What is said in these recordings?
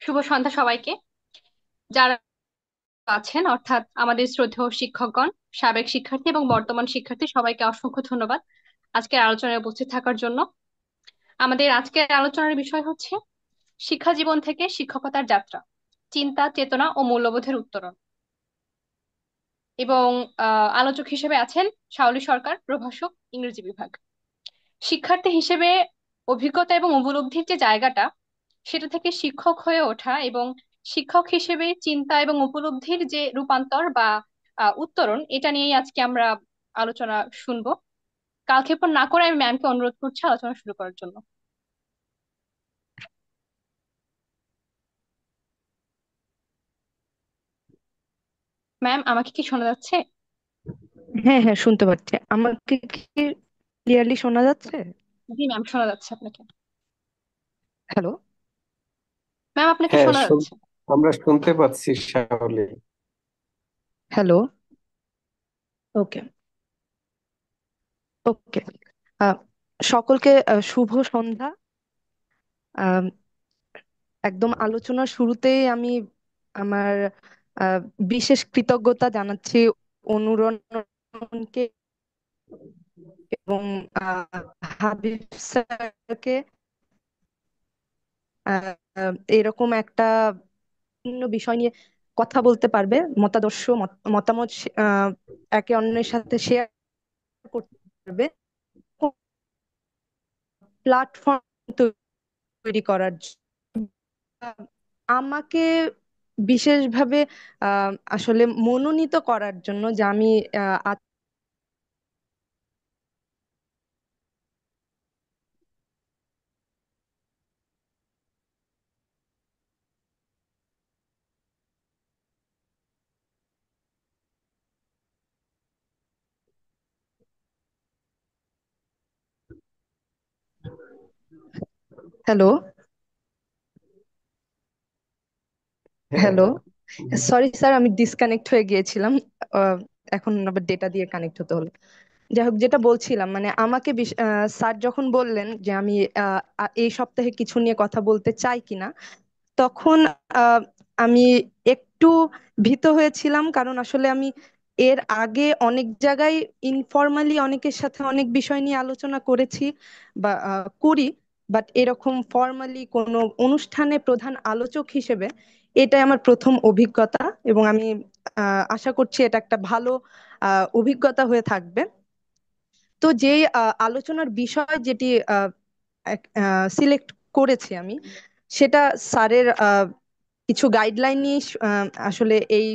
শুভ সন্ধ্যা সবাইকে। যারা আছেন অর্থাৎ আমাদের শ্রদ্ধেয় শিক্ষকগণ, সাবেক শিক্ষার্থী এবং বর্তমান শিক্ষার্থী সবাইকে অসংখ্য ধন্যবাদ আজকের আলোচনায় উপস্থিত থাকার জন্য। আমাদের আজকের আলোচনার বিষয় হচ্ছে শিক্ষা জীবন থেকে শিক্ষকতার যাত্রা, চিন্তা চেতনা ও মূল্যবোধের উত্তরণ। এবং আলোচক হিসেবে আছেন শাওলী সরকার, প্রভাষক, ইংরেজি বিভাগ। শিক্ষার্থী হিসেবে অভিজ্ঞতা এবং উপলব্ধির যে জায়গাটা, সেটা থেকে শিক্ষক হয়ে ওঠা এবং শিক্ষক হিসেবে চিন্তা এবং উপলব্ধির যে রূপান্তর বা উত্তরণ, এটা নিয়েই আজকে আমরা আলোচনা শুনবো। কালক্ষেপণ না করে আমি ম্যামকে অনুরোধ করছি আলোচনা শুরু করার জন্য। ম্যাম, আমাকে কি শোনা যাচ্ছে? হ্যাঁ হ্যাঁ, শুনতে পাচ্ছি। আমাকে কি ক্লিয়ারলি শোনা যাচ্ছে? জি ম্যাম, শোনা যাচ্ছে আপনাকে। হ্যালো। ম্যাম, আপনাকে হ্যাঁ, শোনা যাচ্ছে। আমরা শুনতে পাচ্ছি শাওলি। হ্যালো। ওকে। ওকে। আহ, সকলকে শুভ সন্ধ্যা। আহ, একদম আলোচনার শুরুতেই আমি আমার আহ, বিশেষ কৃতজ্ঞতা জানাচ্ছি অনুরণনকে এবং হাবিব স্যারকে এরকম একটা ভিন্ন বিষয় নিয়ে কথা বলতে পারবে, মতাদর্শ মতামত একে অন্যের সাথে শেয়ার করতে পারবে, প্ল্যাটফর্ম তৈরি করার আহ, আমাকে বিশেষভাবে আসলে মনোনীত করার জন্য যে আমি হ্যালো। হ্যাঁ, হ্যালো। হ্যাঁ। সরি স্যার, আমি ডিসকানেক্ট হয়ে গিয়েছিলাম। আহ, এখন আবার ডেটা দিয়ে কানেক্ট হতে হলো। যাই হোক, যেটা বলছিলাম, মানে আমাকে স্যার যখন বললেন যে আমি এই সপ্তাহে কিছু নিয়ে কথা বলতে চাই কিনা, তখন আহ, আমি একটু ভীত হয়েছিলাম, কারণ আসলে আমি এর আগে অনেক জায়গায় ইনফরমালি অনেকের সাথে অনেক বিষয় নিয়ে আলোচনা করেছি বা করি, বাট এরকম ফর্মালি কোনো অনুষ্ঠানে প্রধান আলোচক হিসেবে এটাই আমার প্রথম অভিজ্ঞতা। এবং আমি আশা করছি এটা একটা ভালো অভিজ্ঞতা হয়ে থাকবে। তো যে আলোচনার বিষয় যেটি সিলেক্ট করেছি আমি, সেটা স্যারের কিছু গাইডলাইন নিয়ে আসলে এই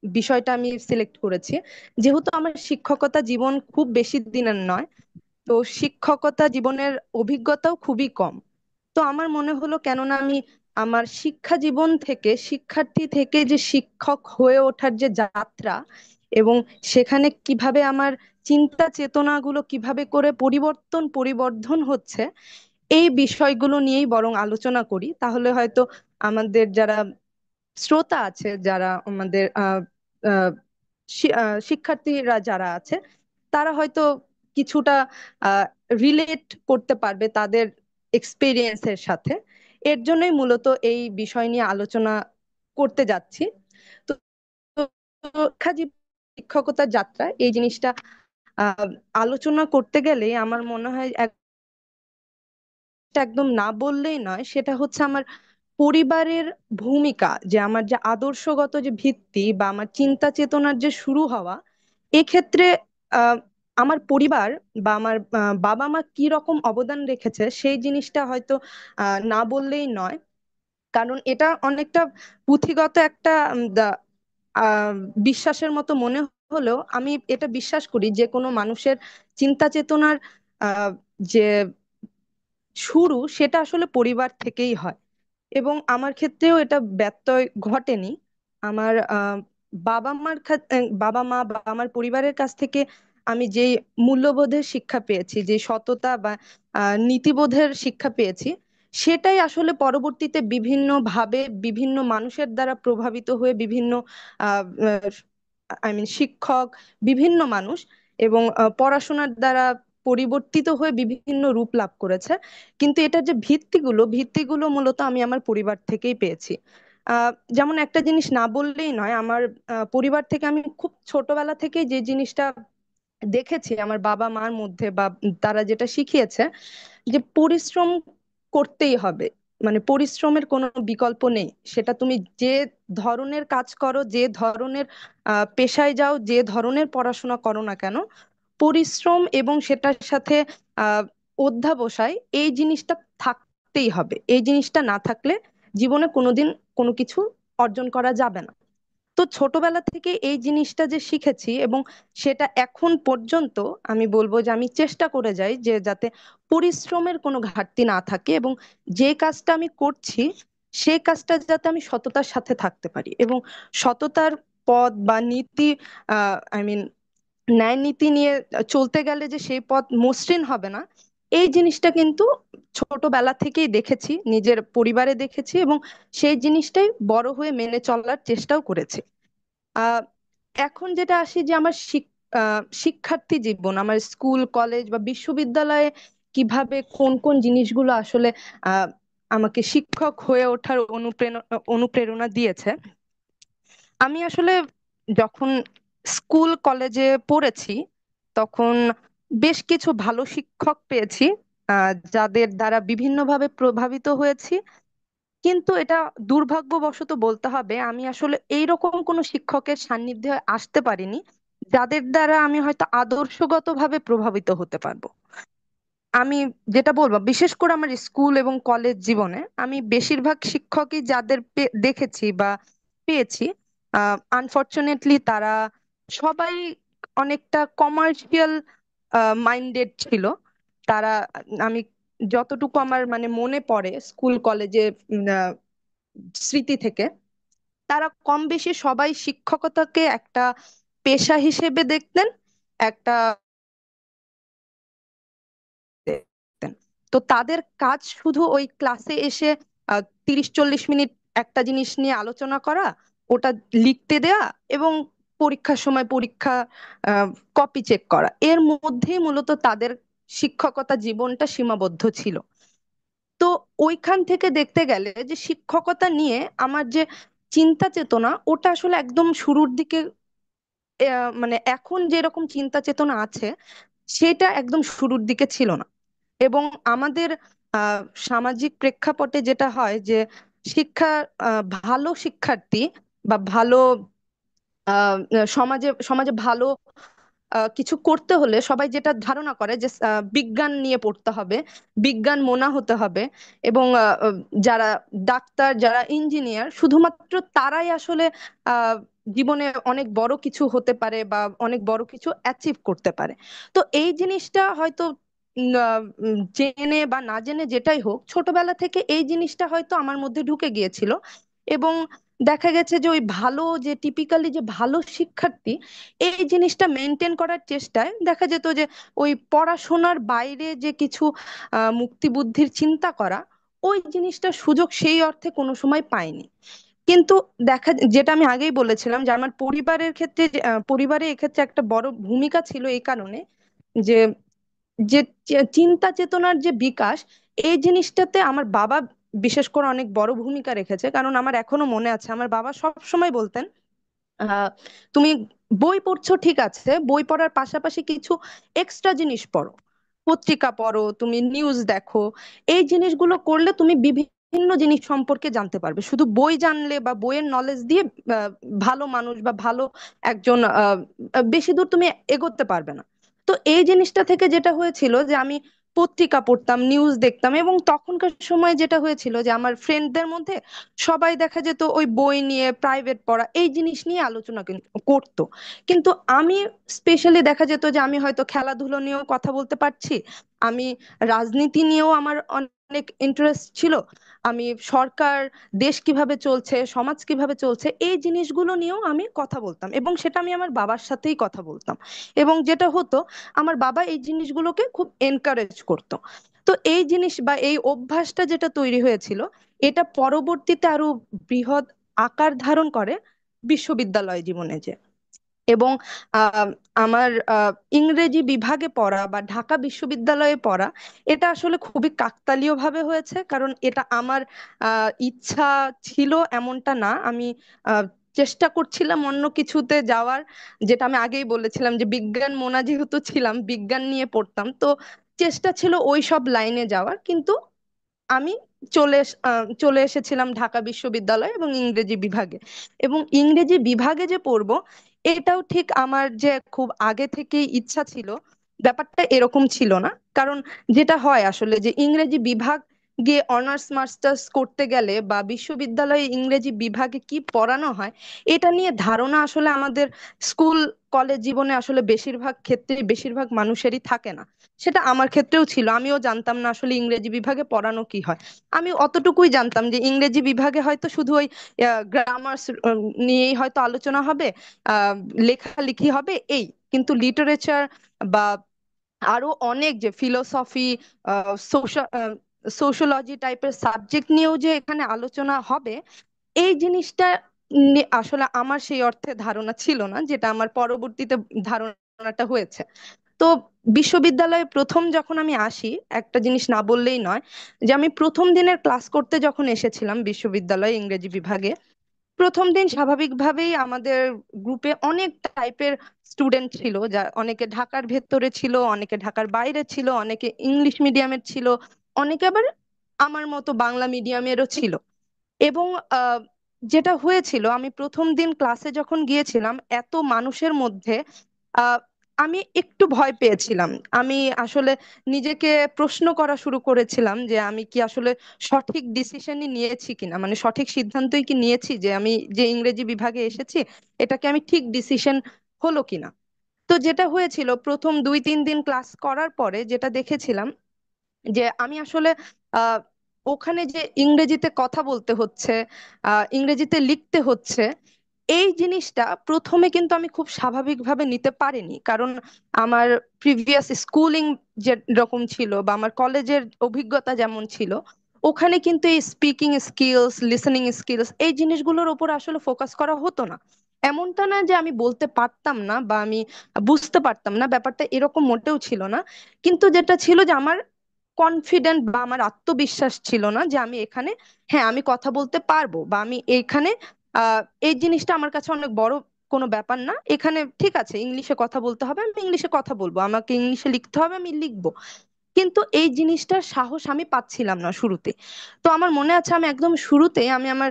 বিষয়টা আমি সিলেক্ট করেছি। যেহেতু আমার শিক্ষকতা জীবন খুব বেশি দিনের নয়, তো শিক্ষকতা জীবনের অভিজ্ঞতাও খুবই কম। তো আমার মনে হলো, কেননা আমি আমার শিক্ষা জীবন থেকে, শিক্ষার্থী থেকে যে শিক্ষক হয়ে ওঠার যে যাত্রা, এবং সেখানে কিভাবে আমার চিন্তা চেতনাগুলো কিভাবে করে পরিবর্ধন হচ্ছে, এই বিষয়গুলো নিয়েই বরং আলোচনা করি। তাহলে হয়তো আমাদের যারা শ্রোতা আছে, যারা আমাদের শিক্ষার্থীরা যারা আছে, তারা হয়তো কিছুটা রিলেট করতে পারবে তাদের এক্সপিরিয়েন্সের সাথে। এর জন্যই মূলত এই বিষয় নিয়ে আলোচনা করতে যাচ্ছি। তো তো শিক্ষকতার যাত্রা এই জিনিসটা আহ আলোচনা করতে গেলে আমার মনে হয় একদম না বললেই নয়, সেটা হচ্ছে আমার পরিবারের ভূমিকা, যে আমার যে আদর্শগত যে ভিত্তি বা আমার চিন্তা চেতনার যে শুরু হওয়া, এক্ষেত্রে আহ আমার পরিবার বা আমার বাবা মা কি রকম অবদান রেখেছে সেই জিনিসটা হয়তো না বললেই নয়। কারণ এটা অনেকটা পুঁথিগত একটা আহ বিশ্বাসের মতো মনে হলেও আমি এটা বিশ্বাস করি যে কোনো মানুষের চিন্তা চেতনার আহ যে শুরু, সেটা আসলে পরিবার থেকেই হয়। এবং আমার ক্ষেত্রেও এটা ব্যত্যয় ঘটেনি। আমার বাবা মা বা আমার পরিবারের কাছ থেকে আমি যে মূল্যবোধের শিক্ষা পেয়েছি, যে সততা বা নীতিবোধের শিক্ষা পেয়েছি, সেটাই আসলে পরবর্তীতে বিভিন্ন ভাবে বিভিন্ন মানুষের দ্বারা প্রভাবিত হয়ে বিভিন্ন শিক্ষক, বিভিন্ন মানুষ এবং পড়াশোনার দ্বারা পরিবর্তিত হয়ে বিভিন্ন রূপ লাভ করেছে, কিন্তু এটার যে ভিত্তিগুলো মূলত আমি আমার পরিবার থেকেই পেয়েছি। যেমন একটা জিনিস না বললেই নয়, আমার পরিবার থেকে আমি খুব ছোটবেলা থেকে যে জিনিসটা দেখেছি আমার বাবা মার মধ্যে, বা তারা যেটা শিখিয়েছে, যে পরিশ্রম করতেই হবে। মানে পরিশ্রমের কোনো বিকল্প নেই। সেটা তুমি যে ধরনের কাজ করো, যে ধরনের পেশায় যাও, যে ধরনের পড়াশোনা করো না কেন, পরিশ্রম এবং সেটার সাথে আহ অধ্যবসায়, এই জিনিসটা থাকতেই হবে। এই জিনিসটা না থাকলে জীবনে কোনোদিন কোনো কিছু অর্জন করা যাবে না। তো ছোটবেলা থেকে এই জিনিসটা যে শিখেছি, এবং সেটা এখন পর্যন্ত আমি বলবো যে আমি চেষ্টা করে যাই যে যাতে পরিশ্রমের কোনো ঘাটতি না থাকে, এবং যে কাজটা আমি করছি সেই কাজটা যাতে আমি সততার সাথে থাকতে পারি, এবং সততার পথ বা নীতি, আই মিন ন্যায় নীতি নিয়ে চলতে গেলে যে সেই পথ মসৃণ হবে না, এই জিনিসটা কিন্তু ছোটবেলা থেকেই দেখেছি, নিজের পরিবারে দেখেছি, এবং সেই জিনিসটাই বড় হয়ে মেনে চলার চেষ্টাও করেছি। আহ এখন যেটা আসি, যে আমার শিক্ষার্থী জীবন, আমার স্কুল কলেজ বা বিশ্ববিদ্যালয়ে কিভাবে কোন কোন জিনিসগুলো আসলে আহ আমাকে শিক্ষক হয়ে ওঠার অনুপ্রেরণা দিয়েছে। আমি আসলে যখন স্কুল কলেজে পড়েছি, তখন বেশ কিছু ভালো শিক্ষক পেয়েছি, যাদের দ্বারা বিভিন্নভাবে প্রভাবিত হয়েছি। কিন্তু এটা দুর্ভাগ্যবশত বলতে হবে, আমি আসলে এইরকম কোনো শিক্ষকের সান্নিধ্যে আসতে পারিনি যাদের দ্বারা আমি হয়তো আদর্শগতভাবে প্রভাবিত হতে পারবো। আমি যেটা বলবো, বিশেষ করে আমার স্কুল এবং কলেজ জীবনে আমি বেশিরভাগ শিক্ষকই যাদের দেখেছি বা পেয়েছি, আনফরচুনেটলি তারা সবাই অনেকটা কমার্শিয়াল মাইন্ডেড ছিল। তারা, আমি যতটুকু আমার মানে মনে পড়ে স্কুল কলেজে স্মৃতি থেকে, তারা কম বেশি সবাই শিক্ষকতাকে একটা পেশা হিসেবে দেখতেন, একটা দেখতেন। তো তাদের কাজ শুধু ওই ক্লাসে এসে 30-40 মিনিট একটা জিনিস নিয়ে আলোচনা করা, ওটা লিখতে দেয়া, এবং পরীক্ষার সময় পরীক্ষা কপি চেক করা, এর মধ্যেই মূলত তাদের শিক্ষকতা জীবনটা সীমাবদ্ধ ছিল। তো ওইখান থেকে দেখতে গেলে যে শিক্ষকতা নিয়ে আমার যে চিন্তা চেতনা, ওটা আসলে একদম শুরুর দিকে, মানে এখন যেরকম চিন্তা চেতনা আছে সেটা একদম শুরুর দিকে ছিল না। এবং আমাদের আহ সামাজিক প্রেক্ষাপটে যেটা হয় যে শিক্ষা, ভালো শিক্ষার্থী বা ভালো সমাজে সমাজে ভালো কিছু করতে হলে সবাই যেটা ধারণা করে যে বিজ্ঞান নিয়ে পড়তে হবে, বিজ্ঞান মোনা হতে হবে, এবং যারা ডাক্তার, যারা ইঞ্জিনিয়ার, শুধুমাত্র তারাই আসলে আহ জীবনে অনেক বড় কিছু হতে পারে বা অনেক বড় কিছু অ্যাচিভ করতে পারে। তো এই জিনিসটা হয়তো জেনে বা না জেনে যেটাই হোক, ছোটবেলা থেকে এই জিনিসটা হয়তো আমার মধ্যে ঢুকে গিয়েছিল। এবং দেখা গেছে যে ওই ভালো, যে টিপিক্যালি যে ভালো শিক্ষার্থী, এই জিনিসটা মেনটেন করার চেষ্টায় দেখা যেত যে ওই পড়াশোনার বাইরে যে কিছু মুক্তি বুদ্ধির চিন্তা করা, ওই জিনিসটার সুযোগ সেই অর্থে কোনো সময় পাইনি। কিন্তু যেটা আমি আগেই বলেছিলাম, যে আমার পরিবারের ক্ষেত্রে পরিবারে এক্ষেত্রে একটা বড় ভূমিকা ছিল এই কারণে যে যে চিন্তা চেতনার যে বিকাশ, এই জিনিসটাতে আমার বাবা বিশেষ করে অনেক বড় ভূমিকা রেখেছে। কারণ আমার এখনো মনে আছে, আমার বাবা সব সময় বলতেন, আহ তুমি বই পড়ছো ঠিক আছে, বই পড়ার পাশাপাশি কিছু এক্সট্রা জিনিস পড়ো, পত্রিকা পড়ো, তুমি নিউজ দেখো। এই জিনিসগুলো করলে তুমি বিভিন্ন জিনিস সম্পর্কে জানতে পারবে। শুধু বই জানলে বা বইয়ের নলেজ দিয়ে আহ, ভালো মানুষ বা ভালো একজন বেশি দূর তুমি এগোতে পারবে না। তো এই জিনিসটা থেকে যেটা হয়েছিল যে আমি পত্রিকা পড়তাম, নিউজ দেখতাম, এবং তখনকার সময় যেটা হয়েছিল যে আমার ফ্রেন্ডদের মধ্যে সবাই দেখা যেত ওই বই নিয়ে, প্রাইভেট পড়া, এই জিনিস নিয়ে আলোচনা করতো। কিন্তু আমি স্পেশালি দেখা যেত যে আমি হয়তো খেলাধুলো নিয়েও কথা বলতে পারছি, আমি রাজনীতি নিয়েও আমার অনেক ইন্টারেস্ট ছিল, আমি সরকার, দেশ কিভাবে চলছে, সমাজ কিভাবে চলছে, এই জিনিসগুলো নিয়েও আমি কথা বলতাম, এবং সেটা আমি আমার বাবার সাথেই কথা বলতাম। এবং যেটা হতো, আমার বাবা এই জিনিসগুলোকে খুব এনকারেজ করতো। তো এই জিনিস বা এই অভ্যাসটা যেটা তৈরি হয়েছিল, এটা পরবর্তীতে আরো বৃহৎ আকার ধারণ করে বিশ্ববিদ্যালয় জীবনে যে। এবং আহ, আমার ইংরেজি বিভাগে পড়া বা ঢাকা বিশ্ববিদ্যালয়ে পড়া এটা আসলে খুবই কাকতালীয় ভাবে হয়েছে, কারণ এটা আমার ইচ্ছা ছিল এমনটা না। আমি আহ, চেষ্টা করছিলাম অন্য কিছুতে যাওয়ার, যেটা আমি আগেই বলেছিলাম যে বিজ্ঞান মোনা যেহেতু ছিলাম, বিজ্ঞান নিয়ে পড়তাম, তো চেষ্টা ছিল ওই সব লাইনে যাওয়ার। কিন্তু আমি চলে এসেছিলাম ঢাকা বিশ্ববিদ্যালয়ে এবং ইংরেজি বিভাগে। এবং ইংরেজি বিভাগে যে পড়বো এটাও ঠিক আমার যে খুব আগে থেকেই ইচ্ছা ছিল, ব্যাপারটা এরকম ছিল না। কারণ যেটা হয় আসলে যে ইংরেজি বিভাগ গিয়ে অনার্স মাস্টার্স করতে গেলে বা বিশ্ববিদ্যালয়ে ইংরেজি বিভাগে কি পড়ানো হয় এটা নিয়ে ধারণা আসলে আমাদের স্কুল কলেজ জীবনে আসলে বেশিরভাগ ক্ষেত্রে বেশিরভাগ মানুষেরই থাকে না। সেটা আমার ক্ষেত্রেও ছিল, আমিও জানতাম না আসলে ইংরেজি বিভাগে পড়ানো কি হয়। আমি অতটুকুই জানতাম যে ইংরেজি বিভাগে হয়তো শুধু ওই গ্রামার নিয়েই হয়তো আলোচনা হবে, আহ লেখালেখি হবে এই, কিন্তু লিটারেচার বা আরো অনেক যে ফিলোসফি, সোশ্যাল সোশ্যোলজি টাইপের সাবজেক্ট নিয়েও যে এখানে আলোচনা হবে এই জিনিসটা আসলে আমার সেই অর্থে ধারণা ছিল না, যেটা আমার পরবর্তীতে ধারণাটা হয়েছে। তো বিশ্ববিদ্যালয়ে প্রথম যখন আমি আসি, একটা জিনিস না বললেই নয়, যে আমি প্রথম দিনের ক্লাস করতে যখন এসেছিলাম বিশ্ববিদ্যালয়ে ইংরেজি বিভাগে, প্রথম দিন স্বাভাবিকভাবেই আমাদের গ্রুপে অনেক টাইপের স্টুডেন্ট ছিল, যা অনেকে ঢাকার ভেতরে ছিল, অনেকে ঢাকার বাইরে ছিল, অনেকে ইংলিশ মিডিয়ামের ছিল, অনেকে আবার আমার মতো বাংলা মিডিয়ামেরও ছিল। এবং আহ, যেটা হয়েছিল, আমি প্রথম দিন ক্লাসে যখন গিয়েছিলাম এত মানুষের মধ্যে আহ, আমি একটু ভয় পেয়েছিলাম। আমি আসলে নিজেকে প্রশ্ন করা শুরু করেছিলাম যে আমি কি আসলে সঠিক ডিসিশনই নিয়েছি কিনা, মানে সঠিক সিদ্ধান্তই কি নিয়েছি, যে আমি যে ইংরেজি বিভাগে এসেছি এটাকে আমি ঠিক ডিসিশন হলো কিনা। তো যেটা হয়েছিল, প্রথম 2-3 দিন ক্লাস করার পরে যেটা দেখেছিলাম যে আমি আসলে আহ ওখানে যে ইংরেজিতে কথা বলতে হচ্ছে, ইংরেজিতে লিখতে হচ্ছে, এই জিনিসটা প্রথমে কিন্তু আমি খুব স্বাভাবিকভাবে নিতে পারিনি। কারণ আমার প্রিভিয়াস স্কুলিং যেরকম ছিল বা আমার কলেজের অভিজ্ঞতা যেমন ছিল, ওখানে কিন্তু এই স্পিকিং স্কিলস, লিসেনিং স্কিলস এই জিনিসগুলোর উপর আসলে ফোকাস করা হতো না। এমনটা না যে আমি বলতে পারতাম না বা আমি বুঝতে পারতাম না, ব্যাপারটা এরকম মোটেও ছিল না। কিন্তু যেটা ছিল যে আমার কনফিডেন্ট বা আমার আত্মবিশ্বাস ছিল না যে আমি এখানে, হ্যাঁ আমি কথা বলতে পারবো বা আমি এইখানে আহ এই জিনিসটা আমার কাছে অনেক বড় কোনো ব্যাপার না। এখানে ঠিক আছে, ইংলিশে কথা বলতে হবে, আমি ইংলিশে কথা বলবো, আমাকে ইংলিশে লিখতে হবে, আমি লিখবো। কিন্তু এই জিনিসটার সাহস আমি পাচ্ছিলাম না শুরুতে। তো আমার মনে আছে আমি একদম শুরুতে আমি আমার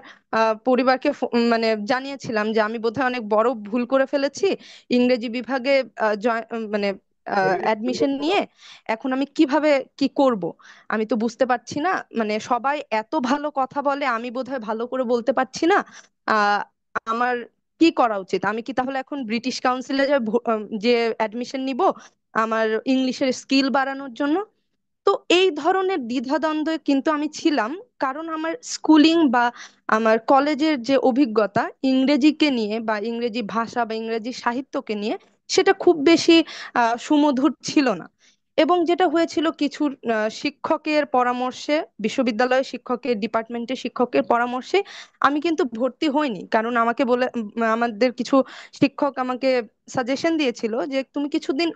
পরিবারকে মানে জানিয়েছিলাম যে আমি বোধহয় অনেক বড় ভুল করে ফেলেছি ইংরেজি বিভাগে মানে অ্যাডমিশন নিয়ে। এখন আমি কিভাবে কি করব আমি তো বুঝতে পারছি না, মানে সবাই এত ভালো কথা বলে, আমি বোধহয় ভালো করে বলতে পারছি না। আহ আমার কি করা উচিত? আমি কি তাহলে এখন ব্রিটিশ কাউন্সিলে যে অ্যাডমিশন নিব আমার ইংলিশের স্কিল বাড়ানোর জন্য? তো এই ধরনের দ্বিধাদ্বন্দ্বে কিন্তু আমি ছিলাম, কারণ আমার স্কুলিং বা আমার কলেজের যে অভিজ্ঞতা ইংরেজিকে নিয়ে বা ইংরেজি ভাষা বা ইংরেজি সাহিত্যকে নিয়ে সেটা খুব বেশি সুমধুর ছিল না। এবং যেটা হয়েছিল, কিছু শিক্ষকের পরামর্শে, বিশ্ববিদ্যালয়ের শিক্ষকের ডিপার্টমেন্টের শিক্ষকের পরামর্শে আমি কিন্তু ভর্তি হইনি। কারণ আমাকে বলে আমাদের কিছু শিক্ষক আমাকে সাজেশন দিয়েছিল যে তুমি কিছুদিন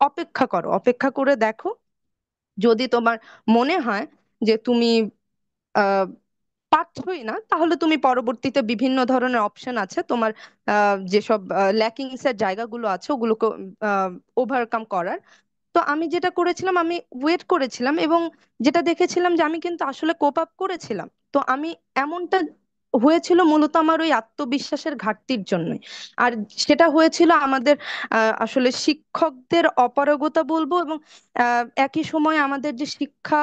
অপেক্ষা করো, অপেক্ষা করে দেখো, যদি তোমার মনে হয় যে তুমি আহ পারছোই না, তাহলে তুমি পরবর্তীতে বিভিন্ন ধরনের অপশন আছে তোমার, যেসব ল্যাকিংস এর জায়গাগুলো আছে ওগুলোকে ওভারকাম করার। তো আমি যেটা করেছিলাম, আমি ওয়েট করেছিলাম এবং যেটা দেখেছিলাম যে আমি কিন্তু আসলে কোপ আপ করেছিলাম। তো আমি এমনটা হয়েছিল মূলত আমার ওই আত্মবিশ্বাসের ঘাটতির জন্যই। আর সেটা হয়েছিল আমাদের আসলে শিক্ষকদের অপারগতা বলবো, এবং একই সময় আমাদের যে শিক্ষা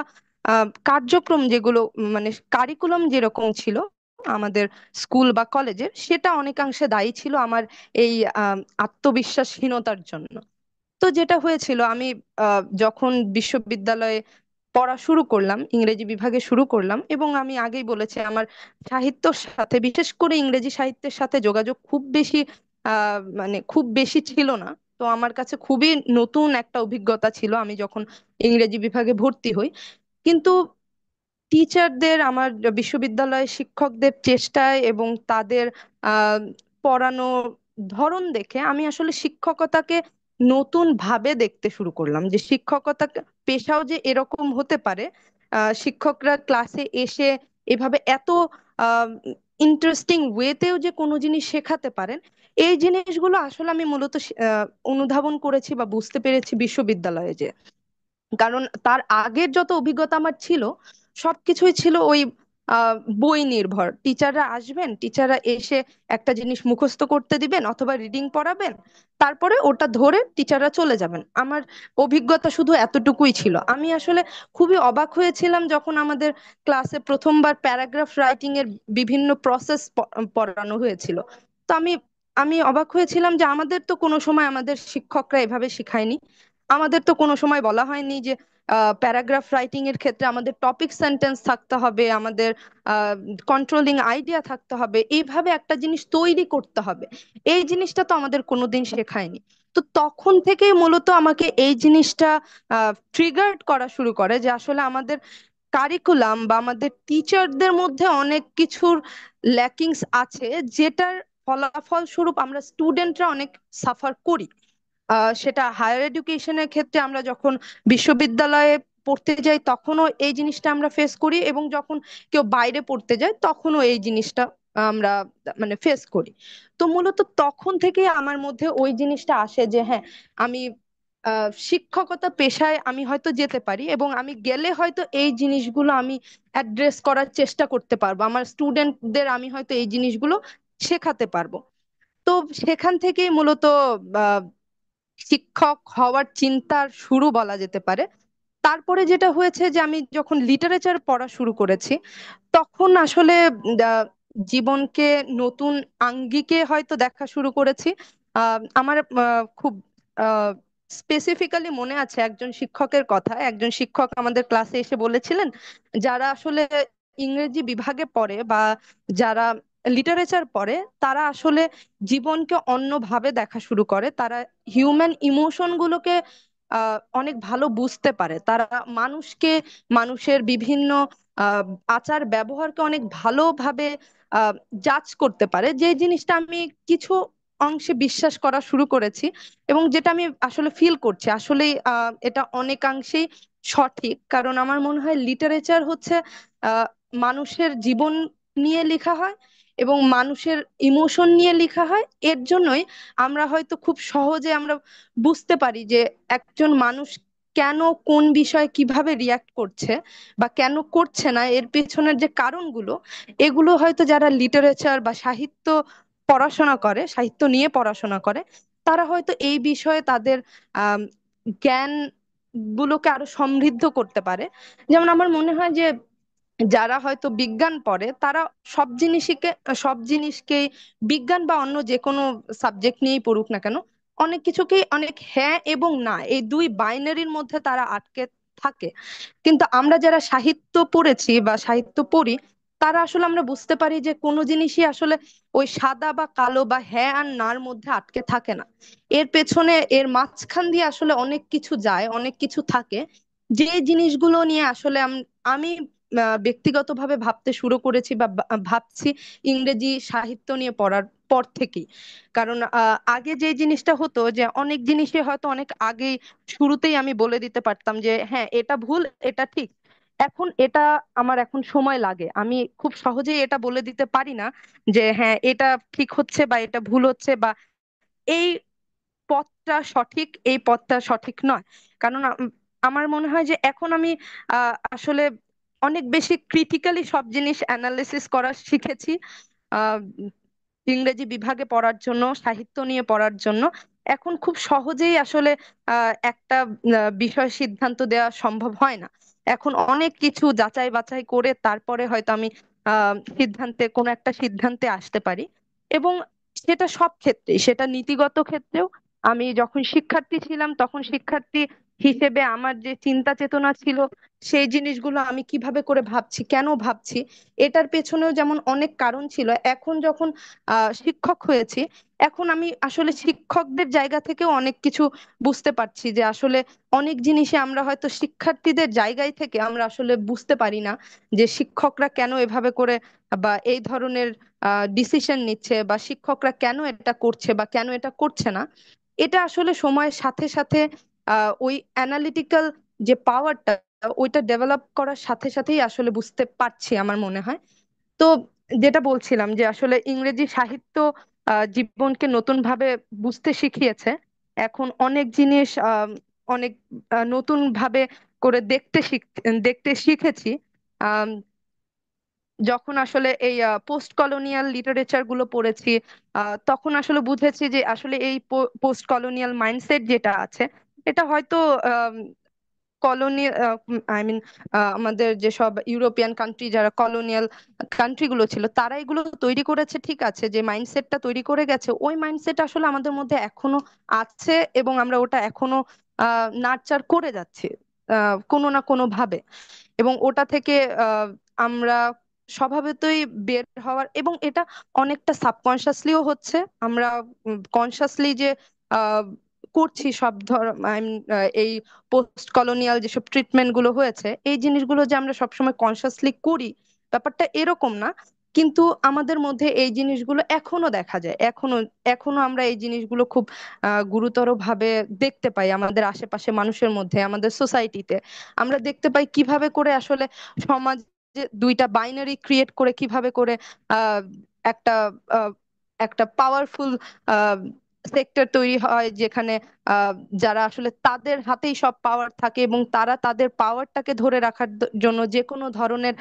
কার্যক্রম যেগুলো, মানে কারিকুলাম যেরকম ছিল আমাদের স্কুল বা কলেজের, সেটা অনেকাংশে দায়ী ছিল আমার এই আত্মবিশ্বাসহীনতার জন্য। তো যেটা হয়েছিল, আমি যখন বিশ্ববিদ্যালয়ে পড়া শুরু করলাম, ইংরেজি বিভাগে শুরু করলাম, এবং আমি আগেই বলেছি আমার সাহিত্যর সাথে, বিশেষ করে ইংরেজি সাহিত্যের সাথে যোগাযোগ খুব বেশি মানে খুব বেশি ছিল না। তো আমার কাছে খুবই নতুন একটা অভিজ্ঞতা ছিল আমি যখন ইংরেজি বিভাগে ভর্তি হই। কিন্তু টিচারদের, আমার বিশ্ববিদ্যালয়ের শিক্ষকদের চেষ্টায় এবং তাদের আহ পড়ানো ধরন দেখে আমি আসলে শিক্ষকতাকে নতুন ভাবে দেখতে শুরু করলাম, যে শিক্ষকতা পেশাও যে এরকম হতে পারে। শিক্ষকরা ক্লাসে এসে এভাবে এত ইন্টারেস্টিং ওয়েতেও যে কোনো জিনিস শেখাতে পারেন, এই জিনিসগুলো আসলে আমি মূলত অনুধাবন করেছি বা বুঝতে পেরেছি বিশ্ববিদ্যালয়ে। যে কারণ তার আগের যত অভিজ্ঞতা আমার ছিল, সবকিছুই ছিল ওই আহ, বই নির্ভর। টিচাররা আসবেন, টিচাররা এসে একটা জিনিস মুখস্থ করতে দিবেন অথবা রিডিং পড়াবেন, তারপরে ওটা ধরে টিচাররা চলে যাবেন। আমার অভিজ্ঞতা শুধু এতটুকুই ছিল। আমি আসলে খুবই অবাক হয়েছিলাম যখন আমাদের ক্লাসে প্রথমবার প্যারাগ্রাফ রাইটিং এর বিভিন্ন প্রসেস পড়ানো হয়েছিল। তো আমি আমি অবাক হয়েছিলাম যে আমাদের তো কোনো সময় আমাদের শিক্ষকরা এভাবে শেখায়নি। আমাদের তো কোনো সময় বলা হয়নি যে প্যারাগ্রাফ রাইটিং এর ক্ষেত্রে আমাদের টপিক সেন্টেন্স থাকতে হবে, আমাদের কন্ট্রোলিং আইডিয়া থাকতে হবে, এইভাবে একটা জিনিস তৈরি করতে হবে। এই জিনিসটা তো আমাদের কোনোদিন শেখায়নি। তো তখন থেকেই মূলত আমাকে এই জিনিসটা ট্রিগার্ড করা শুরু করে যে আসলে আমাদের কারিকুলাম বা আমাদের টিচারদের মধ্যে অনেক কিছুর ল্যাকিংস আছে, যেটার ফলাফল স্বরূপ আমরা স্টুডেন্টরা অনেক সাফার করি। সেটা হায়ার এডুকেশনের ক্ষেত্রে আমরা যখন বিশ্ববিদ্যালয়ে পড়তে যাই তখনও এই জিনিসটা আমরা ফেস করি, এবং যখন কেউ বাইরে পড়তে যায় তখনও এই জিনিসটা আমরা মানে ফেস করি। তো মূলত তখন থেকে আমার মধ্যে ওই জিনিসটা আসে যে হ্যাঁ, আমি শিক্ষকতা পেশায় আমি হয়তো যেতে পারি, এবং আমি গেলে হয়তো এই জিনিসগুলো আমি অ্যাড্রেস করার চেষ্টা করতে পারবো, আমার স্টুডেন্টদের আমি হয়তো এই জিনিসগুলো শেখাতে পারবো। তো সেখান থেকেই মূলত শিক্ষক হওয়ার চিন্তার শুরু বলা যেতে পারে। তারপরে যেটা হয়েছে যে আমি যখন লিটারেচার পড়া শুরু করেছি, তখন আসলে আহ, জীবনকে নতুন আঙ্গিকে হয়তো দেখা শুরু করেছি। আমার খুব স্পেসিফিক্যালি মনে আছে একজন শিক্ষকের কথা। একজন শিক্ষক আমাদের ক্লাসে এসে বলেছিলেন, যারা আসলে ইংরেজি বিভাগে পড়ে বা যারা লিটারেচার পড়ে, তারা আসলে জীবনকে অন্যভাবে দেখা শুরু করে। তারা হিউম্যান ইমোশন গুলোকে অনেক ভালো বুঝতে পারে। তারা মানুষকে, মানুষের বিভিন্ন আহ, আচার ব্যবহারকে অনেক ভালোভাবে জাজ করতে পারে, যে জিনিসটা আমি কিছু অংশে বিশ্বাস করা শুরু করেছি, এবং যেটা আমি আসলে ফিল করছি আসলে এটা অনেকাংশেই সঠিক। কারণ আমার মনে হয় লিটারেচার হচ্ছে আহ, মানুষের জীবন নিয়ে লেখা হয় এবং মানুষের ইমোশন নিয়ে লেখা হয়। এর জন্যই আমরা হয়তো খুব সহজে আমরা বুঝতে পারি যে একজন মানুষ কেন কোন বিষয়ে কিভাবে রিয়াক্ট করছে বা কেন করছে না, এর পেছনের যে কারণগুলো, এগুলো হয়তো যারা লিটারেচার বা সাহিত্য পড়াশোনা করে, সাহিত্য নিয়ে পড়াশোনা করে, তারা হয়তো এই বিষয়ে তাদের আহ জ্ঞান গুলোকে আরো সমৃদ্ধ করতে পারে। যেমন আমার মনে হয় যে যারা হয়তো বিজ্ঞান পড়ে, তারা সব জিনিসকেই বিজ্ঞান বা অন্য যে কোনো সাবজেক্ট নিয়েই পড়ুক না কেন, অনেক কিছুকেই অনেক হ্যাঁ এবং না এই দুই বাইনারির মধ্যে তারা আটকে থাকে। কিন্তু আমরা যারা সাহিত্য পড়েছি বা সাহিত্য পড়ি, তারা আসলে আমরা বুঝতে পারি যে কোনো জিনিসই আসলে ওই সাদা বা কালো বা হ্যাঁ আর নার মধ্যে আটকে থাকে না। এর পেছনে, এর মাঝখান দিয়ে আসলে অনেক কিছু যায়, অনেক কিছু থাকে, যে জিনিসগুলো নিয়ে আসলে আমি ব্যক্তিগতভাবে ভাবতে শুরু করেছি বা ভাবছি ইংরেজি সাহিত্য নিয়ে পড়ার পর থেকেই। কারণ আগে যে জিনিসটা হতো যে অনেক জিনিসই হয়তো অনেক আগে শুরুতেই আমি বলে দিতে পারতাম যে হ্যাঁ এটা ভুল, এটা ঠিক। এখন এটা আমার এখন সময় লাগে, আমি খুব সহজেই এটা বলে দিতে পারি না যে হ্যাঁ এটা ঠিক হচ্ছে বা এটা ভুল হচ্ছে, বা এই পথটা সঠিক, এই পথটা সঠিক নয়। কারণ আমার মনে হয় যে এখন আমি আসলে অনেক বেশি ক্রিটিক্যালি সব জিনিস অ্যানালিসিস করা শিখেছি। আহ ইংরেজি বিভাগে পড়ার জন্য, সাহিত্য নিয়ে পড়ার জন্য এখন খুব সহজেই আসলে একটা বিষয় সিদ্ধান্ত দেওয়া সম্ভব হয় না। এখন অনেক কিছু যাচাই বাছাই করে তারপরে হয়তো আমি কোনো একটা সিদ্ধান্তে আসতে পারি। এবং সেটা সব ক্ষেত্রেই, সেটা নীতিগত ক্ষেত্রেও। আমি যখন শিক্ষার্থী ছিলাম তখন শিক্ষার্থী হিসেবে আমার যে চিন্তা চেতনা ছিল, সেই জিনিসগুলো আমি কিভাবে করে ভাবছি, কেন ভাবছি, এটার পেছনেও যেমন অনেক কারণ ছিল। এখন যখন শিক্ষক হয়েছি, এখন আমি আসলে শিক্ষকদের জায়গা থেকেও অনেক কিছু বুঝতে পারছি, যে আসলে অনেক জিনিসে আমরা হয়তো শিক্ষার্থীদের জায়গায় থেকে আমরা আসলে বুঝতে পারি না যে শিক্ষকরা কেন এভাবে করে বা এই ধরনের ডিসিশন নিচ্ছে, বা শিক্ষকরা কেন এটা করছে বা কেন এটা করছে না। এটা আসলে সময়ের সাথে সাথে ওই অ্যানালিটিক্যাল যে পাওয়ারটা, ওইটা ডেভেলপ করার সাথে সাথেই আসলে বুঝতে পারছি আমার মনে হয়। তো যেটা বলছিলাম যে আসলে ইংরেজি সাহিত্য জীবনকে নতুন ভাবে বুঝতে শিখিয়েছে। এখন অনেক জিনিস অনেক নতুন ভাবে করে দেখতে শিখেছি। আম, যখন আসলে এই পোস্ট কলোনিয়াল লিটারেচার গুলো পড়েছি, তখন আসলে বুঝেছি যে আসলে এই পোস্ট কলোনিয়াল মাইন্ডসেট যেটা আছে, এটা হয়তো কলোনি আই মিন আমাদের যেসব ইউরোপিয়ান কান্ট্রি, যারা কলোনিয়াল কান্ট্রি গুলো ছিল, তারা এগুলো তৈরি করেছে, ঠিক আছে, যে মাইন্ডসেটটা তৈরি করে গেছে, ওই মাইন্ডসেট আসলে আমাদের মধ্যে এখনো আছে, এবং আমরা ওটা এখনো নার্চার করে যাচ্ছি কোনো না কোনো ভাবে। এবং ওটা থেকে আমরা স্বভাবতই বের হওয়ার, এবং এটা অনেকটা সাবকনশাসলিও হচ্ছে। আমরা কনসাসলি যে আহ, করছি সব এই পোস্ট কলোনিয়াল যেসব ট্রিটমেন্ট গুলো হয়েছে, এই জিনিসগুলো যে আমরা সবসময় কনসাসলি করি, ব্যাপারটা এরকম না। কিন্তু আমাদের মধ্যে এই জিনিসগুলো এখনো দেখা যায়, এখনো এখনো আমরা এই জিনিসগুলো খুব গুরুতর ভাবে দেখতে পাই আমাদের আশেপাশে মানুষের মধ্যে, আমাদের সোসাইটিতে। আমরা দেখতে পাই কিভাবে করে আসলে সমাজে দুইটা বাইনারি ক্রিয়েট করে কিভাবে করে আহ একটা আহ, একটা পাওয়ারফুল সেক্টর তৈরি হয়, যেখানে আহ, যারা আসলে তাদের হাতেই সব পাওয়ার থাকে, এবং তারা তাদের পাওয়ারটাকে ধরে রাখার জন্য যে কোনো ধরনের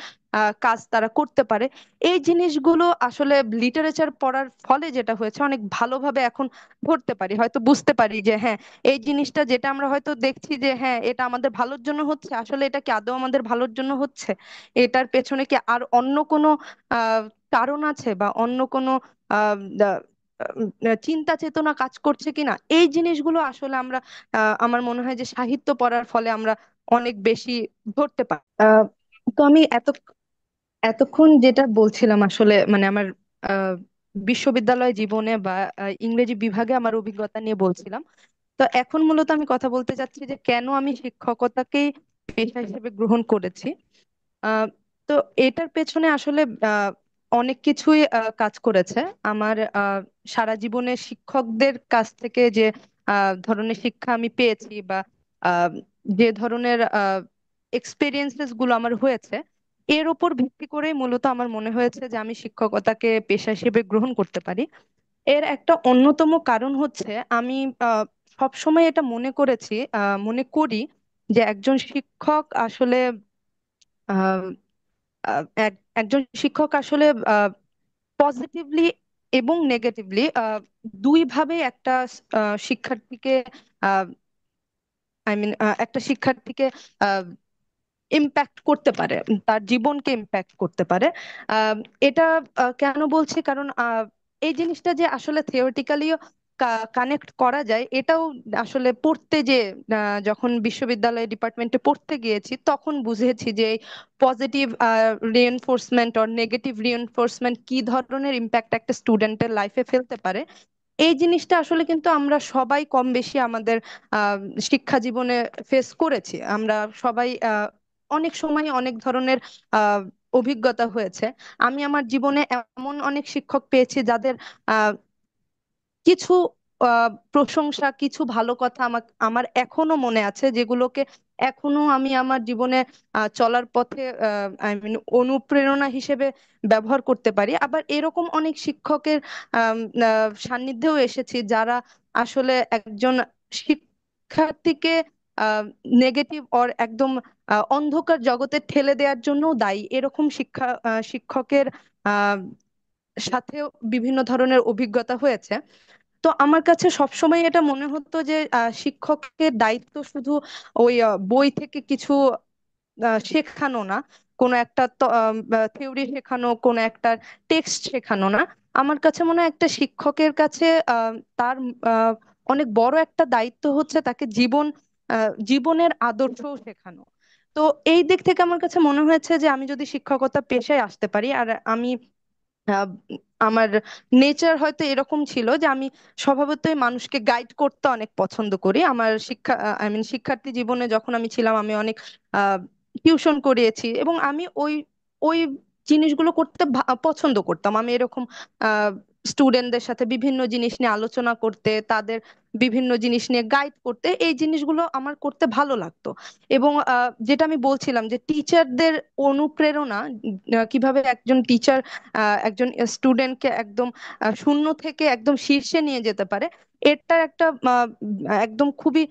কাজ তারা করতে পারে। এই জিনিসগুলো আসলে লিটারেচার পড়ার ফলে যেটা হয়েছে, অনেক ভালোভাবে এখন ধরতে পারি, হয়তো বুঝতে পারি যে হ্যাঁ, এই জিনিসটা যেটা আমরা হয়তো দেখছি যে হ্যাঁ এটা আমাদের ভালোর জন্য হচ্ছে, আসলে এটা কি আদৌ আমাদের ভালোর জন্য হচ্ছে? এটার পেছনে কি আর অন্য কোনো আহ কারণ আছে, বা অন্য কোনো আহ চিন্তা চেতনা কাজ করছে কিনা? এই জিনিসগুলো আসলে আমরা আমার মনে হয় যে সাহিত্য পড়ার ফলে আমরা অনেক বেশি ধরতে পারি। তো আমি এতক্ষণ যেটা বলছিলাম আসলে মানে আমার আহ, বিশ্ববিদ্যালয় জীবনে বা ইংরেজি বিভাগে আমার অভিজ্ঞতা নিয়ে বলছিলাম। তো এখন মূলত আমি কথা বলতে চাচ্ছি যে কেন আমি শিক্ষকতাকেই পেশা হিসেবে গ্রহণ করেছি। আহ, তো এটার পেছনে আসলে অনেক কিছুই কাজ করেছে আমার। সারা জীবনে শিক্ষকদের কাছ থেকে যে ধরনের শিক্ষা আমি পেয়েছি, বা আহ, যে ধরনের এক্সপিরিয়েন্সেস গুলো আমার হয়েছে, এর উপর ভিত্তি করেই মূলত আমার মনে হয়েছে যে আমি শিক্ষকতাকে পেশা হিসেবে গ্রহণ করতে পারি। এর একটা অন্যতম কারণ হচ্ছে, আমি সব সময় এটা মনে করেছি, মনে করি যে একজন শিক্ষক আসলে একজন শিক্ষক আসলে পজিটিভলি এবং নেগেটিভলি দুই ভাবে একটা শিক্ষার্থীকে একটা শিক্ষার্থীকে ইম্প্যাক্ট করতে পারে, তার জীবনকে ইম্প্যাক্ট করতে পারে। আহ, এটা কেন বলছি, কারণ এই জিনিসটা যে আসলে থিওরিটিক্যালিও কানেক্ট করা যায়, এটাও আসলে পড়তে যে যখন বিশ্ববিদ্যালয় ডিপার্টমেন্টে পড়তে গিয়েছি, তখন বুঝেছি যে পজিটিভ রিএনফোর্সমেন্ট আর নেগেটিভ রিএনফোর্সমেন্ট কি ধরনের ইম্প্যাক্ট একটা স্টুডেন্টের লাইফে ফেলতে পারে। এই জিনিসটা আসলে কিন্তু আমরা সবাই কম বেশি আমাদের আহ শিক্ষা জীবনে ফেস করেছি। আমরা সবাই অনেক সময় অনেক ধরনের আহ অভিজ্ঞতা হয়েছে। আমি আমার জীবনে এমন অনেক শিক্ষক পেয়েছি যাদের আহ কিছু প্রশংসা, কিছু ভালো কথা আমার এখনো মনে আছে, যেগুলোকে এখনো আমি আমার জীবনে চলার পথে আই মিন অনুপ্রেরণা হিসেবে ব্যবহার করতে পারি। আবার এরকম অনেক শিক্ষকের সান্নিধ্যেও এসেছি, যারা আসলে একজন শিক্ষার্থীকে নেগেটিভ অর একদম অন্ধকার জগতে ঠেলে দেওয়ার জন্য দায়ী, এরকম শিক্ষকের আহ সাথেও বিভিন্ন ধরনের অভিজ্ঞতা হয়েছে। তো আমার কাছে সবসময় এটা মনে হতো যে শিক্ষকের দায়িত্ব শুধু ওই বই থেকে কিছু শেখানো না, কোনো একটা থিওরি শেখানো, কোনো একটা টেক্সট শেখানো না। আমার কাছে মনে হয় একটা শিক্ষকের কাছে তার আহ, অনেক বড় একটা দায়িত্ব হচ্ছে তাকে জীবন জীবনের আদর্শও শেখানো। তো এই দিক থেকে আমার কাছে মনে হয়েছে যে আমি যদি শিক্ষকতা পেশায় আসতে পারি, আর আমি আহ, আমার নেচার হয়তো এরকম ছিল যে আমি স্বভাবতই মানুষকে গাইড করতে অনেক পছন্দ করি। আমার শিক্ষার্থী জীবনে যখন আমি ছিলাম, আমি অনেক টিউশন করিয়েছি এবং আমি ওই ওই জিনিসগুলো করতে পছন্দ করতাম। আমি এরকম স্টুডেন্টদের সাথে বিভিন্ন জিনিস নিয়ে আলোচনা করতে, তাদের বিভিন্ন জিনিস নিয়ে গাইড করতে, এই জিনিসগুলো আমার করতে ভালো লাগতো। এবং যেটা আমি বলছিলাম যে টিচারদের অনুপ্রেরণা, কিভাবে একজন টিচার একজন স্টুডেন্টকে একদম শূন্য থেকে একদম শীর্ষে নিয়ে যেতে পারে, এটা একটা একদম খুবই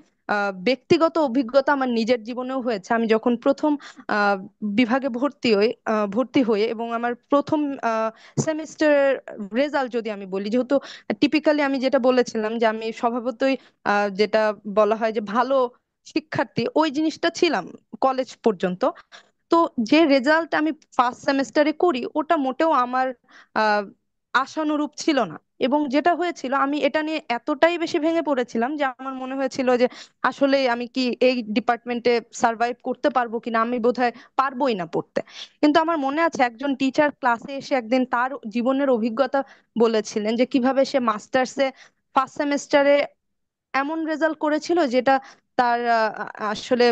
ব্যক্তিগত অভিজ্ঞতা আমার নিজের জীবনেও হয়েছে। আমি যখন প্রথম আহ, বিভাগে ভর্তি হয়ে এবং আমার প্রথম সেমিস্টার রেজাল্ট যদি আমি বলি, যেহেতু টিপিক্যালি আমি যেটা বলেছিলাম যে আমি স্বভাবতই যেটা বলা হয় যে ভালো শিক্ষার্থী, ওই জিনিসটা ছিলাম কলেজ পর্যন্ত। তো যে রেজাল্ট আমি ফার্স্ট সেমেস্টারে করি, ওটা মোটেও আমার আহ, আশানুরূপ ছিল না। এবং যেটা হয়েছিল, আমি এটা নিয়ে এতটাই বেশি ভেঙে পড়েছিলাম যে আমার মনে হয়েছিল যে আসলে আমি কি এই ডিপার্টমেন্টে সার্ভাইভ করতে পারবো কিনা, আমি বোধহয় পারবোই না পড়তে। কিন্তু আমার মনে আছে একজন টিচার ক্লাসে এসে একদিন তার জীবনের অভিজ্ঞতা বলেছিলেন যে কিভাবে সে মাস্টার্সে ফার্স্ট সেমেস্টারে এমন রেজাল্ট করেছিল যেটা তার আসলে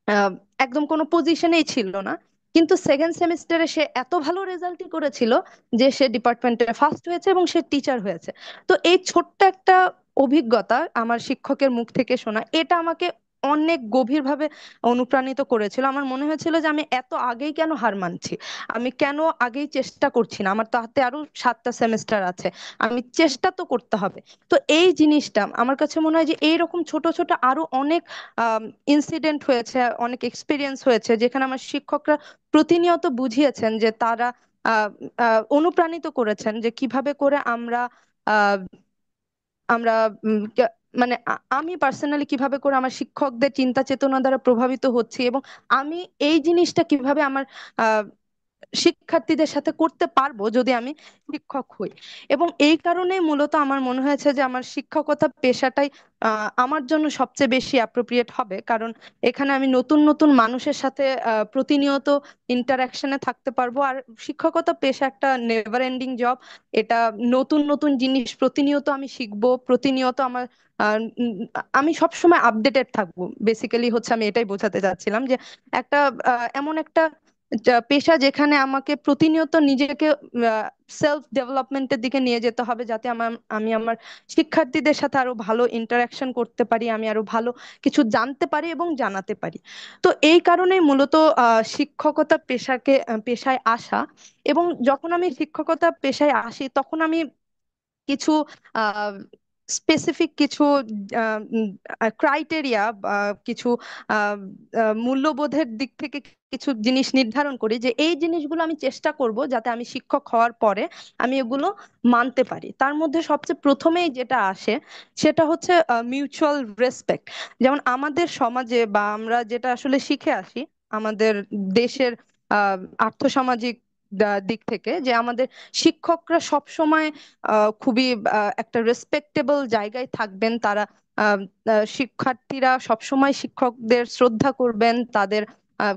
আহ, একদম কোনো পজিশনেই ছিল না। কিন্তু সেকেন্ড সেমিস্টারে সে এত ভালো রেজাল্টই করেছিল যে সে ডিপার্টমেন্টে ফার্স্ট হয়েছে এবং সে টিচার হয়েছে। তো এই ছোট্ট একটা অভিজ্ঞতা আমার শিক্ষকের মুখ থেকে শোনা, এটা আমাকে অনেক গভীরভাবে অনুপ্রাণিত করেছিল। আমার মনে হয়েছিল যে আমি এত আগেই কেন হার মানছি, আমি কেন আগেই চেষ্টা করছি না, আমার তো হাতে আরো 7টা সেমিস্টার আছে, আমি চেষ্টা তো করতে হবে। তো এই জিনিসটা আমার কাছে মনে হয় যে এইরকম ছোট ছোট আরো অনেক ইনসিডেন্ট হয়েছে, অনেক এক্সপিরিয়েন্স হয়েছে যেখানে আমার শিক্ষকরা প্রতিনিয়ত বুঝিয়েছেন যে তারা অনুপ্রাণিত করেছেন যে কিভাবে করে আহ, আমরা মানে আমি পার্সোনালি কিভাবে করে আমার শিক্ষকদের চিন্তা চেতনা দ্বারা প্রভাবিত হচ্ছি, এবং আমি এই জিনিসটা কিভাবে আমার শিক্ষার্থীদের সাথে করতে পারবো যদি আমি শিক্ষক হই। এবং এই কারণে মূলত আমার মনে হয়েছে যে আমার শিক্ষকতা পেশাটাই আমার জন্য সবচেয়ে বেশি অ্যাপ্রোপ্রিয়েট হবে। কারণ এখানে আমি নতুন নতুন মানুষের সাথে প্রতিনিয়ত ইন্টারাকশনে থাকতে পারবো। আর শিক্ষকতা পেশা একটা নেভার এন্ডিং জব। এটা নতুন নতুন জিনিস প্রতিনিয়ত আমি শিখবো, প্রতিনিয়ত আমার আমি সবসময় আপডেটেড থাকবো। বেসিক্যালি হচ্ছে আমি এটাই বোঝাতে চাচ্ছিলাম যে একটা এমন একটা পেশা যেখানে আমাকে প্রতিনিয়ত নিজেকে সেলফ ডেভেলপমেন্টের দিকে নিয়ে যেতে হবে, যাতে আমি আমার শিক্ষার্থীদের সাথে আরো ভালো ইন্টারাকশন করতে পারি, আমি আরো ভালো কিছু জানতে পারি এবং জানাতে পারি। তো এই কারণেই মূলত শিক্ষকতা পেশায় আসা। এবং যখন আমি শিক্ষকতা পেশায় আসি, তখন আমি কিছু স্পেসিফিক কিছু ক্রাইটেরিয়া বা কিছু আহ, মূল্যবোধের দিক থেকে কিছু জিনিস নির্ধারণ করি যে এই জিনিসগুলো আমি চেষ্টা করব যাতে আমি শিক্ষক হওয়ার পরে আমি এগুলো মানতে পারি। তার মধ্যে সবচেয়ে প্রথমেই যেটা আসে সেটা হচ্ছে মিউচুয়াল রেসপেক্ট। যেমন আমাদের সমাজে বা আমরা যেটা আসলে শিখে আসি আমাদের দেশের আহ আর্থসামাজিক দিক থেকে, যে আমাদের শিক্ষকরা সব সময় খুবই একটা রেসপেক্টেবল জায়গায় থাকবেন। তারা আহ, শিক্ষার্থীরা সবসময় শিক্ষকদের শ্রদ্ধা করবেন, তাদের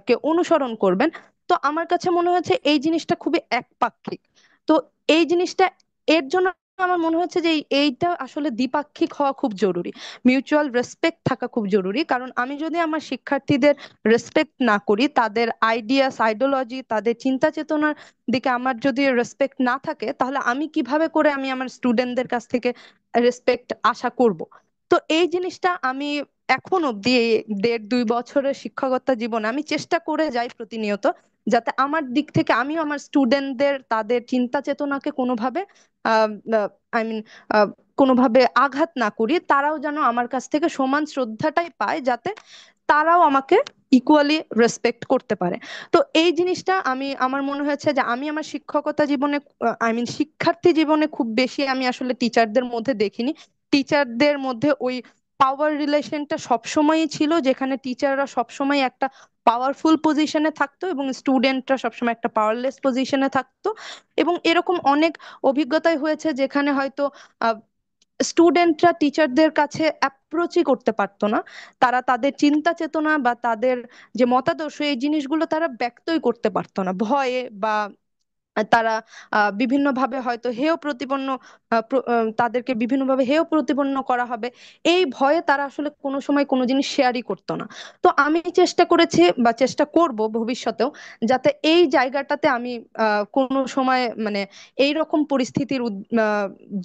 কে অনুসরণ করবেন। তো আমার কাছে মনে হচ্ছে এই জিনিসটা খুবই একপাক্ষিক। তো এই জিনিসটা এর জন্য আমার মনে হচ্ছে যে এইটা আসলে দ্বিপাক্ষিক হওয়া খুব জরুরি। মিউচুয়াল রেসপেক্ট থাকা খুব জরুরি। কারণ আমি যদি আমার শিক্ষার্থীদের রেসপেক্ট না করি, তাদের আইডিয়াস আইডিওলজি, তাদের চিন্তা চেতনার দিকে আমার যদি রেসপেক্ট না থাকে, তাহলে আমি কিভাবে করে আমি আমার স্টুডেন্টদের কাছ থেকে রেসপেক্ট আশা করব। তো এই জিনিসটা আমি এখন অব্দি এই 1.5-2 বছরের শিক্ষকতা জীবনে আমি চেষ্টা করে যাই প্রতিনিয়ত, যাতে আমার দিক থেকে আমি আমার স্টুডেন্টদের তাদের চিন্তা চেতনাকে কোনোভাবে আই মিন কোনোভাবে আঘাত না করি। তারাও যেন আমার কাছ থেকে সমান শ্রদ্ধাটাই পায়, যাতে তারাও আমাকে ইকুয়ালি রেসপেক্ট করতে পারে। তো এই জিনিসটা আমার মনে হয়েছে যে আমি আমার শিক্ষকতা জীবনে শিক্ষার্থী জীবনে খুব বেশি আমি আসলে টিচারদের মধ্যে দেখিনি। টিচারদের মধ্যে ওই পাওয়ার রিলেশনটা সবসময়ই ছিল, যেখানে টিচাররা সবসময় একটা পাওয়ারফুল পজিশনে থাকতো এবং স্টুডেন্টরা সবসময় একটা পাওয়ারলেস পজিশনে থাকতো। এবং এরকম অনেক অভিজ্ঞতাই হয়েছে যেখানে হয়তো স্টুডেন্টরা টিচারদের কাছে অ্যাপ্রোচই করতে পারতো না। তারা তাদের চিন্তা চেতনা বা তাদের যে মতাদর্শ এই জিনিসগুলো তারা ব্যক্তই করতে পারতো না, ভয়ে বা তারা বিভিন্নভাবে হয়তো হেয় প্রতিপন্ন, তাদেরকে বিভিন্নভাবে হেয় প্রতিপন্ন করা হবে, এই ভয়ে তারা আসলে কোনো সময় কোনো জিনিস শেয়ারই করতো না। তো আমি চেষ্টা করেছি বা চেষ্টা করব ভবিষ্যতেও, যাতে এই জায়গাটাতে আমি কোনো সময় মানে এই রকম পরিস্থিতির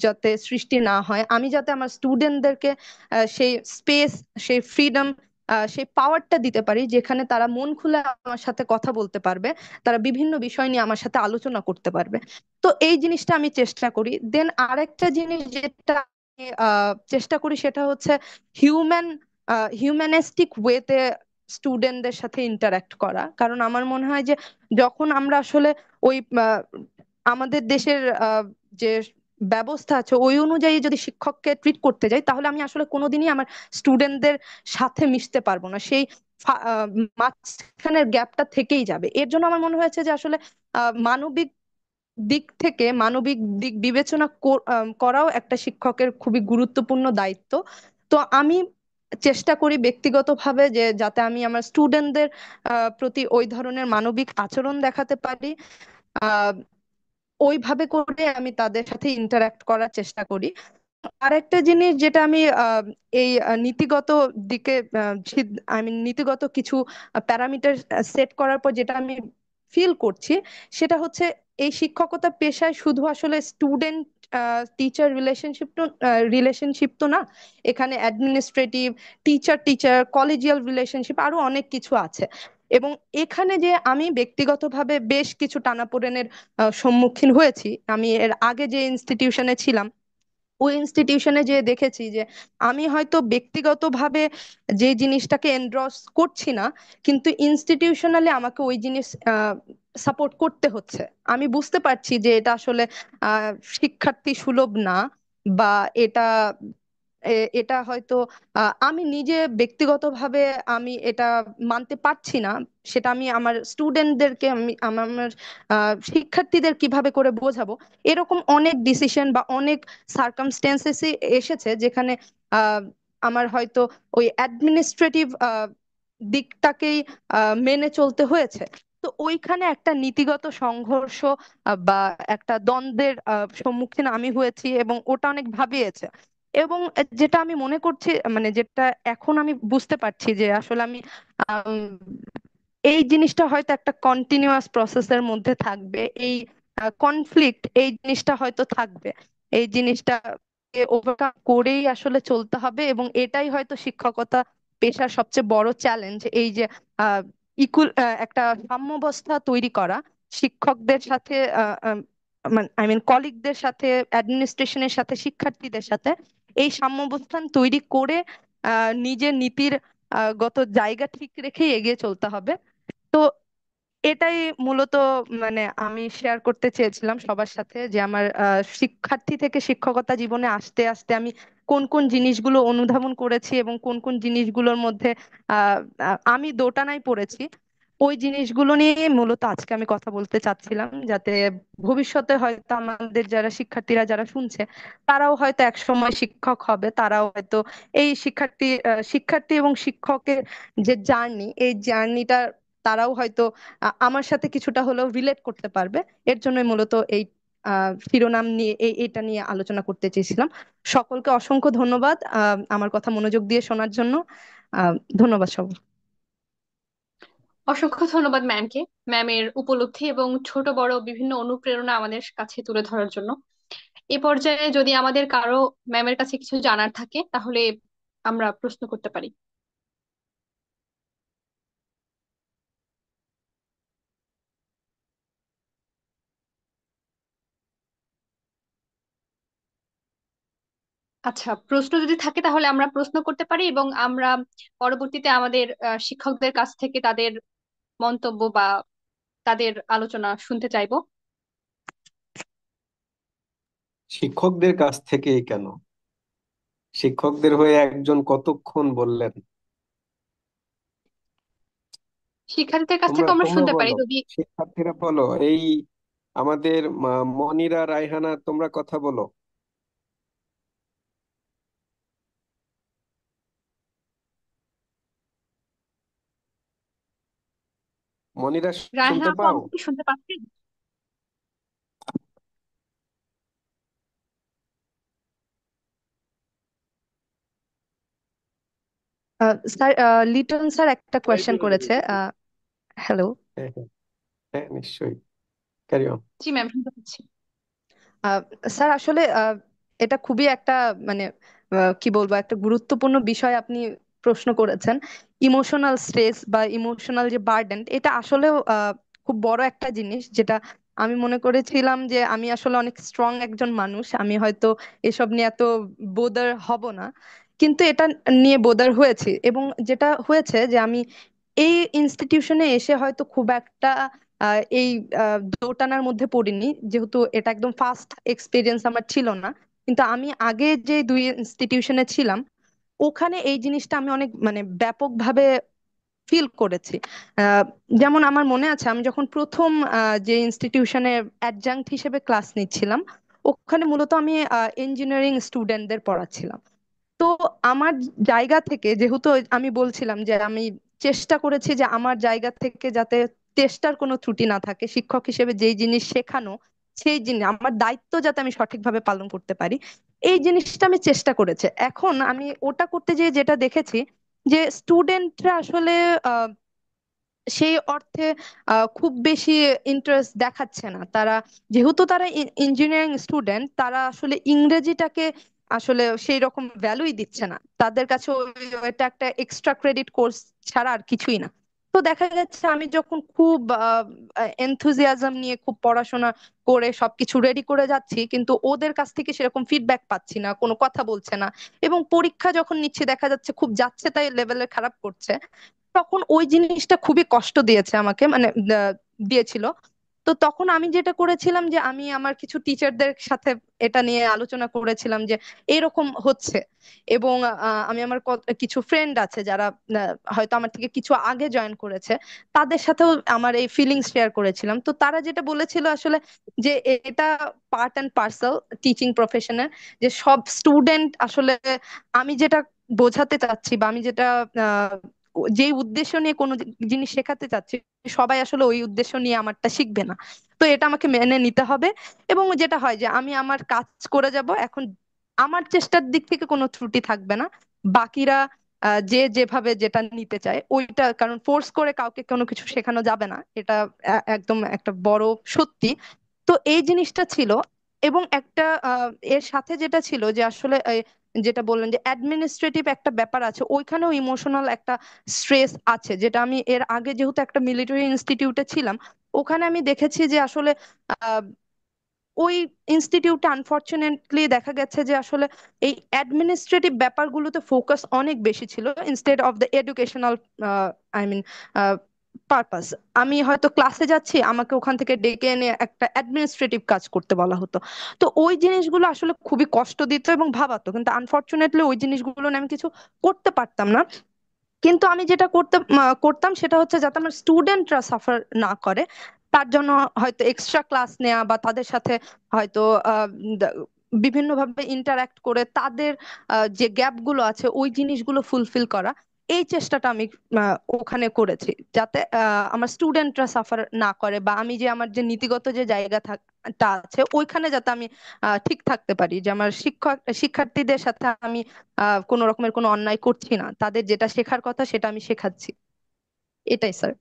যাতে সৃষ্টি না হয়, আমি যাতে আমার স্টুডেন্টদেরকে সেই স্পেস, সেই ফ্রিডম, সেই পাওয়ারটা দিতে পারি যেখানে তারা মন খুলে আমার সাথে কথা বলতে পারবে, তারা বিভিন্ন বিষয় নিয়ে আমার সাথে আলোচনা করতে পারবে। তো এই জিনিসটা আমি চেষ্টা করি। দেন আরেকটা জিনিস যেটা আমি চেষ্টা করি সেটা হচ্ছে হিউম্যান হিউম্যানিস্টিক ওয়েতে স্টুডেন্টদের সাথে ইন্টারাক্ট করা। কারণ আমার মনে হয় যে যখন আমরা আসলে ওই আমাদের দেশের যে ব্যবস্থা আছে ওই অনুযায়ী যদি শিক্ষককে ট্রিট করতে যাই, তাহলে আমি আসলে কোনোদিনই আমার স্টুডেন্টদের সাথে মিশতে পারবো না। সেই মাঝখানের গ্যাপটা থেকেই যাবে। এর জন্য আমার মনে হয়েছে যে আসলে মানবিক দিক থেকে, মানবিক দিক বিবেচনা করাও একটা শিক্ষকের খুবই গুরুত্বপূর্ণ দায়িত্ব। তো আমি চেষ্টা করি ব্যক্তিগতভাবে যে যাতে আমি আমার স্টুডেন্টদের প্রতি ওই ধরনের মানবিক আচরণ দেখাতে পারি, আহ ওইভাবে করে আমি তাদের সাথে ইন্টারাক্ট করার চেষ্টা করি। আরেকটা জিনিস যেটা আমি এই নীতিগত দিকে, আই মিন নীতিগত কিছু প্যারামিটার সেট করার পর যেটা আমি ফিল করছি, সেটা হচ্ছে এই শিক্ষকতা পেশায় শুধু আসলে স্টুডেন্ট টিচার রিলেশনশিপ তো না, এখানে administrative, teacher teacher, collegial relationship, আরো অনেক কিছু আছে। এবং এখানে যে আমি ব্যক্তিগতভাবে বেশ কিছু টানাপোড়েনের সম্মুখীন হয়েছি। আমি এর আগে যে ইনস্টিটিউশনে ছিলাম, ওই ইনস্টিটিউশনে যে দেখেছি যে আমি হয়তো ব্যক্তিগতভাবে যে জিনিসটাকে এনড্রস করছি না, কিন্তু ইনস্টিটিউশনালি আমাকে ওই জিনিস সাপোর্ট করতে হচ্ছে। আমি বুঝতে পারছি যে এটা আসলে শিক্ষার্থী সুলভ না, বা এটা এটা হয়তো আমি নিজে ব্যক্তিগতভাবে আমি এটা মানতে পারছি না। সেটা আমি আমার স্টুডেন্টদেরকে, আমি আমার শিক্ষার্থীদের কিভাবে করে বোঝাবো, এরকম অনেক ডিসিশন বা অনেক সার্কামস্টেন্সেস এসেছে যেখানে আহ, আমার হয়তো ওই অ্যাডমিনিস্ট্রেটিভ দিকটাকেই মেনে চলতে হয়েছে। তো ওইখানে একটা নীতিগত সংঘর্ষ বা একটা দ্বন্দ্বের সম্মুখীন আমি হয়েছি, এবং ওটা অনেক ভাবিয়েছে। এবং যেটা আমি মনে করছি, মানে যেটা এখন আমি বুঝতে পারছি যে আসলে আমি আম, এই জিনিসটা হয়তো একটা কন্টিনিউয়াস প্রসেসের মধ্যে থাকবে। এই কনফ্লিক্ট, এই জিনিসটা হয়তো থাকবে। এই জিনিসটা ওভারকাম করেই আসলে চলতে হবে, এবং এটাই হয়তো শিক্ষকতা পেশার সবচেয়ে বড় চ্যালেঞ্জ। এই যে ইকুয়াল একটা সাম্যাবস্থা তৈরি করা শিক্ষকদের সাথে, আই মিন কলিগদের সাথে, অ্যাডমিনিস্ট্রেশনের সাথে, শিক্ষার্থীদের সাথে, এই সাম্যাবস্থান তৈরি করে নিজের নীতির গত জায়গা ঠিক রেখেই এগিয়ে চলতে হবে। তো এটাই মূলত মানে আমি শেয়ার করতে চেয়েছিলাম সবার সাথে, যে আমার শিক্ষার্থী থেকে শিক্ষকতা জীবনে আসতে আসতে আমি কোন কোন জিনিসগুলো অনুধাবন করেছি এবং কোন কোন জিনিসগুলোর মধ্যে আমি দোটানায় পড়েছি। ওই জিনিসগুলো নিয়ে মূলত আজকে আমি কথা বলতে চাচ্ছিলাম, যাতে ভবিষ্যতে হয়তো আমাদের যারা শিক্ষার্থীরা যারা শুনছে, তারাও হয়তো এক সময় শিক্ষক হবে, তারাও হয়তো এই শিক্ষার্থী এবং শিক্ষকের যে জার্নি, এই জার্নিটা তারাও হয়তো আমার সাথে কিছুটা হলেও রিলেট করতে পারবে। এর জন্য মূলত এই শিরোনাম নিয়ে এটা নিয়ে আলোচনা করতে চেয়েছিলাম। সকলকে অসংখ্য ধন্যবাদ আমার কথা মনোযোগ দিয়ে শোনার জন্য। ধন্যবাদ সব। অসংখ্য ধন্যবাদ ম্যামকে, ম্যামের উপলব্ধি এবং ছোট বড় বিভিন্ন অনুপ্রেরণা আমাদের কাছে তুলে ধরার জন্য। এ পর্যায়ে যদি আমাদের কারো ম্যামের কাছে কিছু জানার থাকে তাহলে আমরা প্রশ্ন করতে পারি। আচ্ছা, প্রশ্ন যদি থাকে তাহলে আমরা প্রশ্ন করতে পারি, এবং আমরা পরবর্তীতে আমাদের শিক্ষকদের কাছ থেকে তাদের মন্তব্য বা তাদের আলোচনা শুনতে চাইবো। শিক্ষকদের কাছ থেকেই কেন? শিক্ষকদের হয়ে একজন কতক্ষণ বললেন? শিক্ষার্থীদের কাছ তোমরা থেকে আমরা তোমরা শুনতে পারি বলো, যদি। শিক্ষার্থীরা বলো। এই আমাদের মনিরা, রায়হানা, তোমরা কথা বলো। মনিরা, রায়হানা শুনতে আপু, পাও? আমাকে কি শুনতে পাচ্ছেন? স্যার, লিটন স্যার একটা কোয়েশ্চেন করেছে। হ্যালো। হ্যাঁ, হ্যাঁ, হ্যাঁ, নিশ্চয়ই। Carry on. জি ম্যাম, শুনতে পাচ্ছি। আহ, স্যার আসলে এটা খুবই একটা মানে কি বলবো, একটা গুরুত্বপূর্ণ বিষয় আপনি প্রশ্ন করেছেন। ইমোশনাল স্ট্রেস বা ইমোশনাল যে বার্ডেন, এটা আসলেও খুব বড় একটা জিনিস, যেটা আমি মনে করেছিলাম যে আমি আসলে অনেক স্ট্রং একজন মানুষ, আমি হয়তো এসব নিয়ে এত বোদার হব না, কিন্তু এটা নিয়ে বোদার হয়েছে। এবং যেটা হয়েছে যে আমি এই ইনস্টিটিউশনে এসে হয়তো খুব একটা এই দোটানার মধ্যে পড়িনি, যেহেতু এটা একদম ফার্স্ট এক্সপিরিয়েন্স আমার ছিল না। কিন্তু আমি আগে যে দুই ইনস্টিটিউশনে ছিলাম, ওখানে এই জিনিসটা আমি অনেক মানে ব্যাপকভাবে ফিল করেছি। আহ, যেমন আমার মনে আছে, আমি যখন প্রথম যে ইনস্টিটিউশনে অ্যাডজাংক্ট হিসেবে ক্লাস নিচ্ছিলাম, ওখানে মূলত আমি ইঞ্জিনিয়ারিং স্টুডেন্টদের পড়াচ্ছিলাম। তো আমার জায়গা থেকে, যেহেতু আমি বলছিলাম যে আমি চেষ্টা করেছি যে আমার জায়গা থেকে যাতে চেষ্টার কোনো ত্রুটি না থাকে, শিক্ষক হিসেবে যেই জিনিস শেখানো, সেই জিনিস আমার দায়িত্ব যাতে আমি সঠিকভাবে পালন করতে পারি, এই জিনিসটা আমি চেষ্টা করেছি। এখন আমি ওটা করতে যেয়ে যেটা দেখেছি, যে স্টুডেন্টরা আসলে সেই অর্থে খুব বেশি ইন্টারেস্ট দেখাচ্ছে না। তারা, যেহেতু তারা ইঞ্জিনিয়ারিং স্টুডেন্ট, তারা আসলে ইংরেজিটাকে আসলে সেই রকম ভ্যালুই দিচ্ছে না। তাদের কাছে এটা একটা এক্সট্রা ক্রেডিট কোর্স ছাড়া আর কিছুই না। তো দেখা যাচ্ছে আমি যখন খুব এনথুজিয়াজম নিয়ে খুব পড়াশোনা করে সবকিছু রেডি করে যাচ্ছি, কিন্তু ওদের কাছ থেকে সেরকম ফিডব্যাক পাচ্ছি না, কোনো কথা বলছে না। এবং পরীক্ষা যখন নিচ্ছি, দেখা যাচ্ছে খুব যাচ্ছে তাই লেভেলের খারাপ করছে। তখন ওই জিনিসটা খুবই কষ্ট দিয়েছে আমাকে, মানে দিয়েছিল। তো তখন আমি যেটা করেছিলাম, যে আমি আমার কিছু টিচারদের সাথে এটা নিয়ে আলোচনা করেছিলাম যে এরকম হচ্ছে। এবং আমি আমার কিছু ফ্রেন্ড আছে যারা হয়তো আমার থেকে কিছু আগে জয়েন করেছে, তাদের সাথেও আমার এই ফিলিংস শেয়ার করেছিলাম। তো তারা যেটা বলেছিল আসলে, যে এটা পার্ট অ্যান্ড পার্সেল টিচিং প্রফেশনে, যে সব স্টুডেন্ট আসলে, আমি যেটা বোঝাতে চাচ্ছি বা আমি যেটা যেই উদ্দেশ্য নিয়ে কোনো জিনিস শেখাতে চাচ্ছি, সবাই আসলে ওই উদ্দেশ্য নিয়ে আমারটা শিখবে না। তো এটা আমাকে মেনে নিতে হবে। এবং যেটা হয় যে আমি আমার কাজ করে যাব। এখন আমার চেষ্টার দিক থেকে কোনো ত্রুটি থাকবে না। বাকিরা যে যেভাবে যেটা নিতে চায় ওইটা, কারণ ফোর্স করে কাউকে কোনো কিছু শেখানো যাবে না, এটা একদম একটা বড় সত্যি। তো এই জিনিসটা ছিল। এবং একটা এর সাথে যেটা ছিল, যে আসলে যেটা বললেন যে অ্যাডমিনিস্ট্রেটিভ একটা ব্যাপার আছে, ওইখানেও ইমোশনাল একটা স্ট্রেস আছে, যেটা আমি এর আগে যেহেতু একটা মিলিটারি ইনস্টিটিউটে ছিলাম, ওখানে আমি দেখেছি যে আসলে আহ, ওই ইনস্টিটিউটে আনফরচুনেটলি দেখা গেছে যে আসলে এই অ্যাডমিনিস্ট্রেটিভ ব্যাপারগুলোতে ফোকাস অনেক বেশি ছিল, instead of the educational I mean purpose. আমি হয়তো ক্লাসে যাচ্ছি, আমাকে ওখান থেকে ডেকে এনে একটা অ্যাডমিনিস্ট্রেটিভ কাজ করতে বলা হতো। তো ওই জিনিসগুলো আসলে খুবই কষ্ট দিত এবং ভাবাতো, কিন্তু আনফরচুনেটলি ওই জিনিসগুলো নিয়ে আমি কিছু করতে পারতাম না। কিন্তু আমি যেটা করতাম সেটা হচ্ছে, যাতে আমার স্টুডেন্টরা সাফার না করে, তার জন্য হয়তো এক্সট্রা ক্লাস নেওয়া, বা তাদের সাথে হয়তো বিভিন্নভাবে ইন্টারাক্ট করে তাদের যে গ্যাপ গুলো আছে ওই জিনিসগুলো ফুলফিল করা। এই চেষ্টাটা আমি ওখানে করেছি, যাতে আমার স্টুডেন্টরা সাফার না করে, বা আমি যে আমার যে নীতিগত যে জায়গা টা আছে ওইখানে যাতে আমি ঠিক থাকতে পারি, যে আমার শিক্ষার্থীদের সাথে আমি কোনো রকমের কোনো অন্যায় করছি না, তাদের যেটা শেখার কথা সেটা আমি শেখাচ্ছি। এটাই স্যার।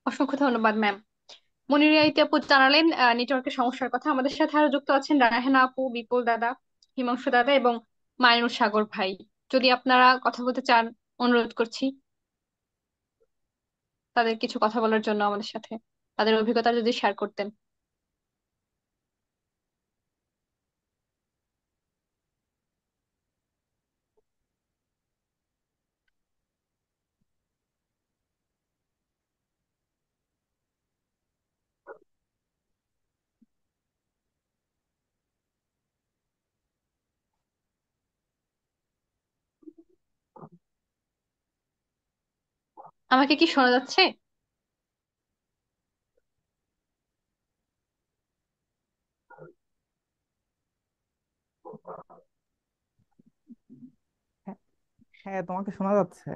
অসংখ্য ধন্যবাদ ম্যাম। মনিরিয়া আপু জানালেন নেটওয়ার্কের সমস্যার কথা। আমাদের সাথে আরো যুক্ত আছেন রায়হানা আপু, বিপুল দাদা, হিমাংশু দাদা এবং মাইনুর সাগর ভাই। যদি আপনারা কথা বলতে চান, অনুরোধ করছি তাদের কিছু কথা বলার জন্য আমাদের সাথে, তাদের অভিজ্ঞতা যদি শেয়ার করতেন। আমাকে কি শোনা যাচ্ছে? হ্যাঁ, হ্যাঁ, তোমাকে শোনা যাচ্ছে।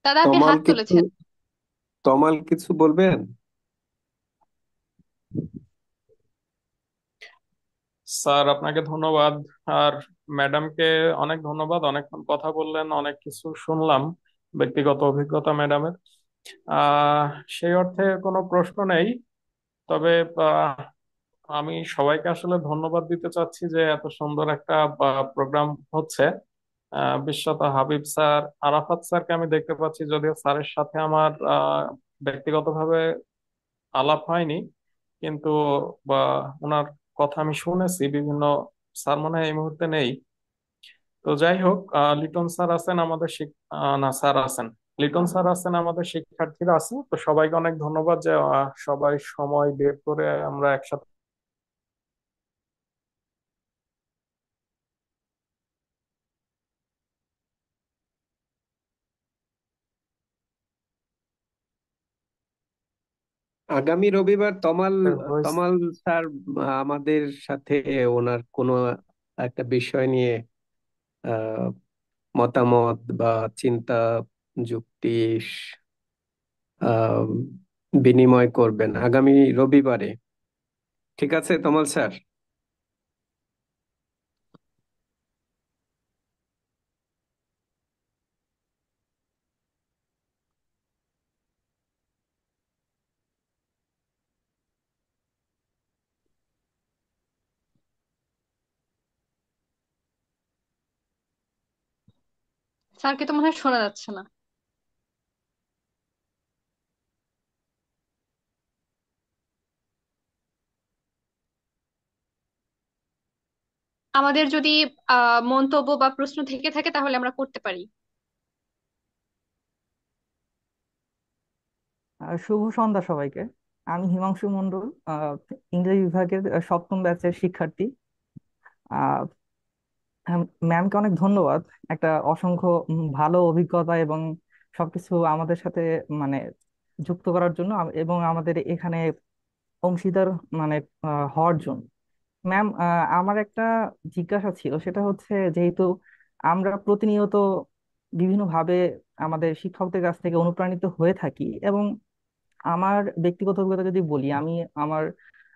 দাদা, আপনি তমাল হাত কিছু তুলেছেন। তমাল কিছু বলবেন? স্যার, আপনাকে ধন্যবাদ। আর ম্যাডামকে অনেক ধন্যবাদ, অনেকক্ষণ কথা বললেন, অনেক কিছু শুনলাম ব্যক্তিগত অভিজ্ঞতা ম্যাডামের। আহ সেই অর্থে কোনো প্রশ্ন নেই। তবে আহ, আমি সবাইকে আসলে ধন্যবাদ দিতে চাচ্ছি যে এত সুন্দর একটা প্রোগ্রাম হচ্ছে। বিশেষত হাবিব স্যার, আরাফাত স্যারকে আমি দেখতে পাচ্ছি, যদিও স্যারের সাথে আমার ব্যক্তিগতভাবে আলাপ হয়নি, কিন্তু বা ওনার কথা আমি শুনেছি বিভিন্ন। স্যার মনে হয় এই মুহূর্তে নেই। তো যাই হোক, লিটন স্যার আছেন আমাদের না, স্যার আছেন, লিটন স্যার আছেন, আমাদের শিক্ষার্থীরা আছে। তো সবাইকে অনেক ধন্যবাদ যে সবাই সময় বের করে আমরা একসাথে। আগামী রবিবার তমাল হয়েছে। তমাল স্যার আমাদের সাথে ওনার কোনো একটা বিষয় নিয়ে আহ মতামত বা চিন্তা, যুক্তি আহ বিনিময় করবেন আগামী রবিবারে। ঠিক আছে তমাল স্যার? স্যারকে তো মনে হয় শোনা যাচ্ছে না। আমাদের যদি মন্তব্য বা প্রশ্ন থেকে থাকে তাহলে আমরা করতে পারি। শুভ সন্ধ্যা সবাইকে। আমি হিমাংশু মণ্ডল, ইংরেজি বিভাগের সপ্তম ব্যাচের শিক্ষার্থী। আহ, ম্যামকে অনেক ধন্যবাদ, একটা অসংখ্য ভালো অভিজ্ঞতা এবং সবকিছু আমাদের সাথে মানে যুক্ত করার জন্য এবং আমাদের এখানে অংশীদার মানে হওয়ার জন্য। ম্যাম, আমার একটা জিজ্ঞাসা ছিল, সেটা হচ্ছে যেহেতু আমরা প্রতিনিয়ত বিভিন্নভাবে আমাদের শিক্ষকদের কাছ থেকে অনুপ্রাণিত হয়ে থাকি, এবং আমার ব্যক্তিগত অভিজ্ঞতা যদি বলি, আমি আমার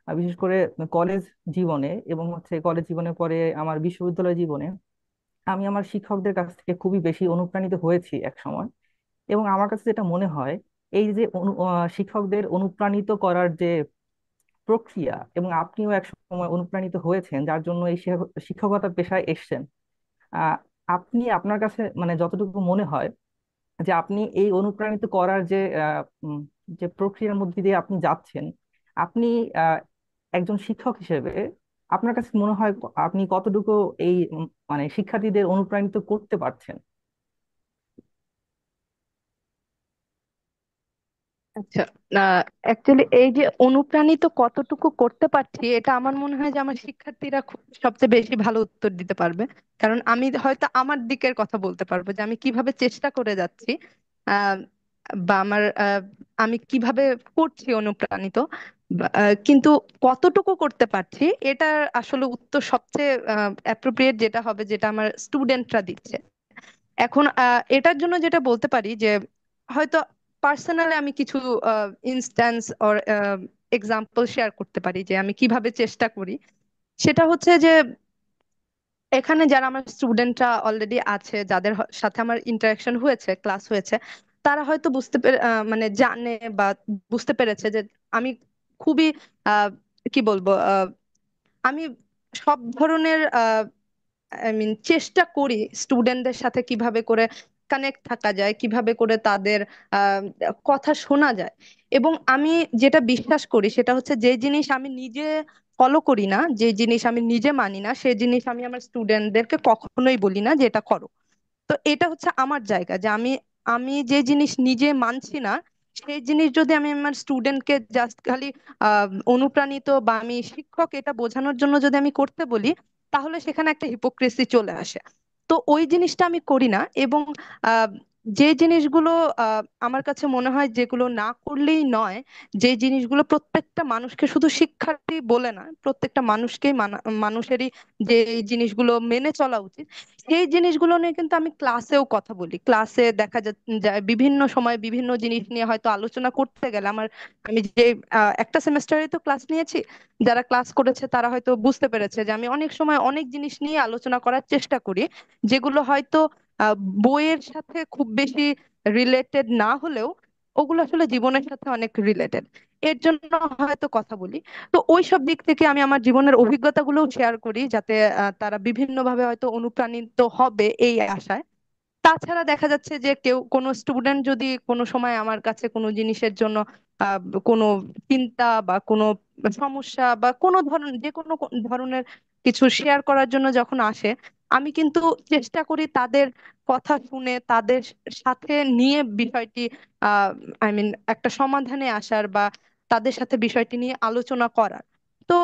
বিশেষ করে কলেজ জীবনে এবং হচ্ছে কলেজ জীবনের পরে আমার বিশ্ববিদ্যালয় জীবনে আমি আমার শিক্ষকদের কাছ থেকে খুবই বেশি অনুপ্রাণিত হয়েছি এক সময়। এবং আমার কাছে যেটা মনে হয়, এই যে শিক্ষকদের অনুপ্রাণিত করার যে প্রক্রিয়া, এবং আপনিও এক সময় অনুপ্রাণিত হয়েছেন যার জন্য এই শিক্ষকতা পেশায় এসেছেন। আহ আপনি আপনার কাছে মানে যতটুকু মনে হয় যে আপনি এই অনুপ্রাণিত করার যে যে প্রক্রিয়ার মধ্যে দিয়ে আপনি যাচ্ছেন, আপনি আহ, একজন শিক্ষক হিসেবে আপনার কাছে মনে হয় আপনি কতটুকু এই মানে শিক্ষার্থীদের অনুপ্রাণিত করতে পারছেন? আচ্ছা, অ্যাকচুয়ালি এই যে অনুপ্রাণিত কতটুকু করতে পারছি, এটা আমার মনে হয় যে আমার শিক্ষার্থীরা সবচেয়ে বেশি ভালো উত্তর দিতে পারবে। কারণ আমি হয়তো আমার দিকের কথা বলতে পারবো যে আমি কিভাবে চেষ্টা করে যাচ্ছি, আহ, বা আমি কিভাবে করছি অনুপ্রাণিত, কিন্তু কতটুকু করতে পারছি এটা আসলে উত্তর সবচেয়ে অ্যাপ্রোপ্রিয়েট যেটা হবে, যেটা আমার স্টুডেন্টরা দিচ্ছে। এখন এটার জন্য যেটা বলতে পারি যে হয়তো পার্সোনালি আমি কিছু ইনস্ট্যান্স অর এক্সাম্পল শেয়ার করতে পারি যে আমি কিভাবে চেষ্টা করি। সেটা হচ্ছে যে এখানে যারা আমার স্টুডেন্টরা অলরেডি আছে, যাদের সাথে আমার ইন্টারাকশন হয়েছে, ক্লাস হয়েছে, তারা হয়তো মানে জানে বা বুঝতে পেরেছে যে আমি খুবই আহ কি বলবো, আমি সব ধরনের আই মিন চেষ্টা করি স্টুডেন্টদের সাথে কিভাবে করে কানেক্ট থাকা যায়, কিভাবে করে তাদের আহ, কথা শোনা যায়। এবং আমি যেটা বিশ্বাস করি সেটা হচ্ছে যে জিনিস আমি নিজে ফলো করি না, যে জিনিস আমি নিজে মানি না, সেই জিনিস আমি আমার স্টুডেন্টদেরকে কখনোই বলি না যে এটা করো। তো এটা হচ্ছে আমার জায়গা যে আমি আমি যে জিনিস নিজে মানছি না, সেই জিনিস যদি আমি আমার স্টুডেন্টকে জাস্ট খালি অনুপ্রাণিত বা আমি শিক্ষক এটা বোঝানোর জন্য যদি আমি করতে বলি, তাহলে সেখানে একটা হিপোক্রেসি চলে আসে। তো ওই জিনিসটা আমি করি না। এবং যে জিনিসগুলো আমার কাছে মনে হয় যেগুলো না করলেই নয়, যে জিনিসগুলো প্রত্যেকটা মানুষকে, শুধু শিক্ষার্থী বলে না, প্রত্যেকটা মানুষকেই মানুষেরই যে এই জিনিসগুলো মেনে চলা উচিত, সেই জিনিসগুলো নিয়ে কিন্তু আমি ক্লাসেও কথা বলি। ক্লাসে দেখা যায় বিভিন্ন সময় বিভিন্ন জিনিস নিয়ে হয়তো আলোচনা করতে গেলে আমি যে একটা সেমেস্টারে তো ক্লাস নিয়েছি, যারা ক্লাস করেছে তারা হয়তো বুঝতে পেরেছে যে আমি অনেক সময় অনেক জিনিস নিয়ে আলোচনা করার চেষ্টা করি, যেগুলো হয়তো আহ, বইয়ের সাথে খুব বেশি রিলেটেড না হলেও ওগুলো আসলে জীবনের সাথে অনেক রিলেটেড, এর জন্য হয়তো কথা বলি। তো ওই সব দিক থেকে আমি আমার জীবনের অভিজ্ঞতাগুলোও শেয়ার করি, যাতে তারা বিভিন্নভাবে হয়তো অনুপ্রাণিত হবে এই আশায়। তাছাড়া দেখা যাচ্ছে যে কেউ, কোনো স্টুডেন্ট যদি কোনো সময় আমার কাছে কোনো জিনিসের জন্য আহ, কোনো চিন্তা বা কোনো সমস্যা বা কোনো যে কোনো ধরনের কিছু শেয়ার করার জন্য যখন আসে, আমি কিন্তু চেষ্টা করি তাদের কথা শুনে তাদের সাথে নিয়ে বিষয়টি আহ একটা সমাধানে আসার বা তাদের সাথে বিষয়টি নিয়ে আলোচনা করার। তো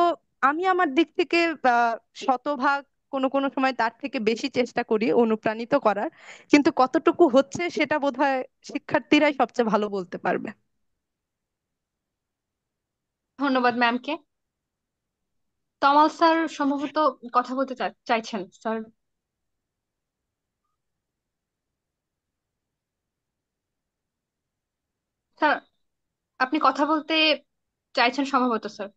আমি আমার দিক থেকে আহ শতভাগ, কোনো কোনো সময় তার থেকে বেশি চেষ্টা করি অনুপ্রাণিত করার, কিন্তু কতটুকু হচ্ছে সেটা বোধহয় শিক্ষার্থীরাই সবচেয়ে ভালো বলতে পারবে। ধন্যবাদ ম্যামকে। তমাল স্যার সম্ভবত কথা বলতে চাইছেন স্যার। স্যার, আপনি কথা বলতে চাইছেন সম্ভবত স্যার।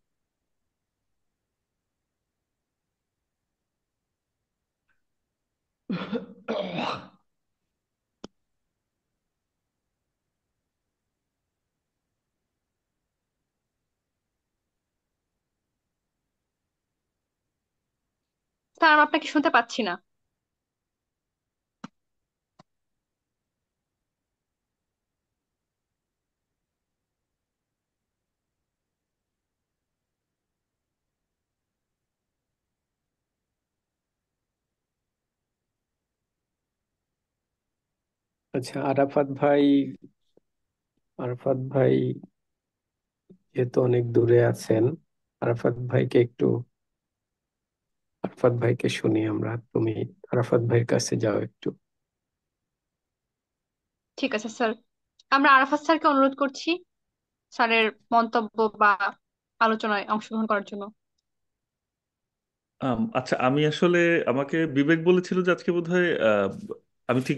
স্যার, আমি আপনাকে শুনতে পাচ্ছি না। আচ্ছা, আরাফাত ভাই যেহেতু অনেক দূরে আছেন, আরাফাত ভাইকে একটু আরাফাত ভাইকে শুনি আমরা। তুমি আরাফাত ভাইয়ের কাছে যাও একটু। ঠিক আছে স্যার, আমরা আরাফাত স্যারকে অনুরোধ করছি স্যারের মন্তব্য বা আলোচনায় অংশগ্রহণ করার জন্য। আচ্ছা, আমি আসলে আমাকে বিবেক বলেছিল যে আজকে বোধহয় আমি ঠিক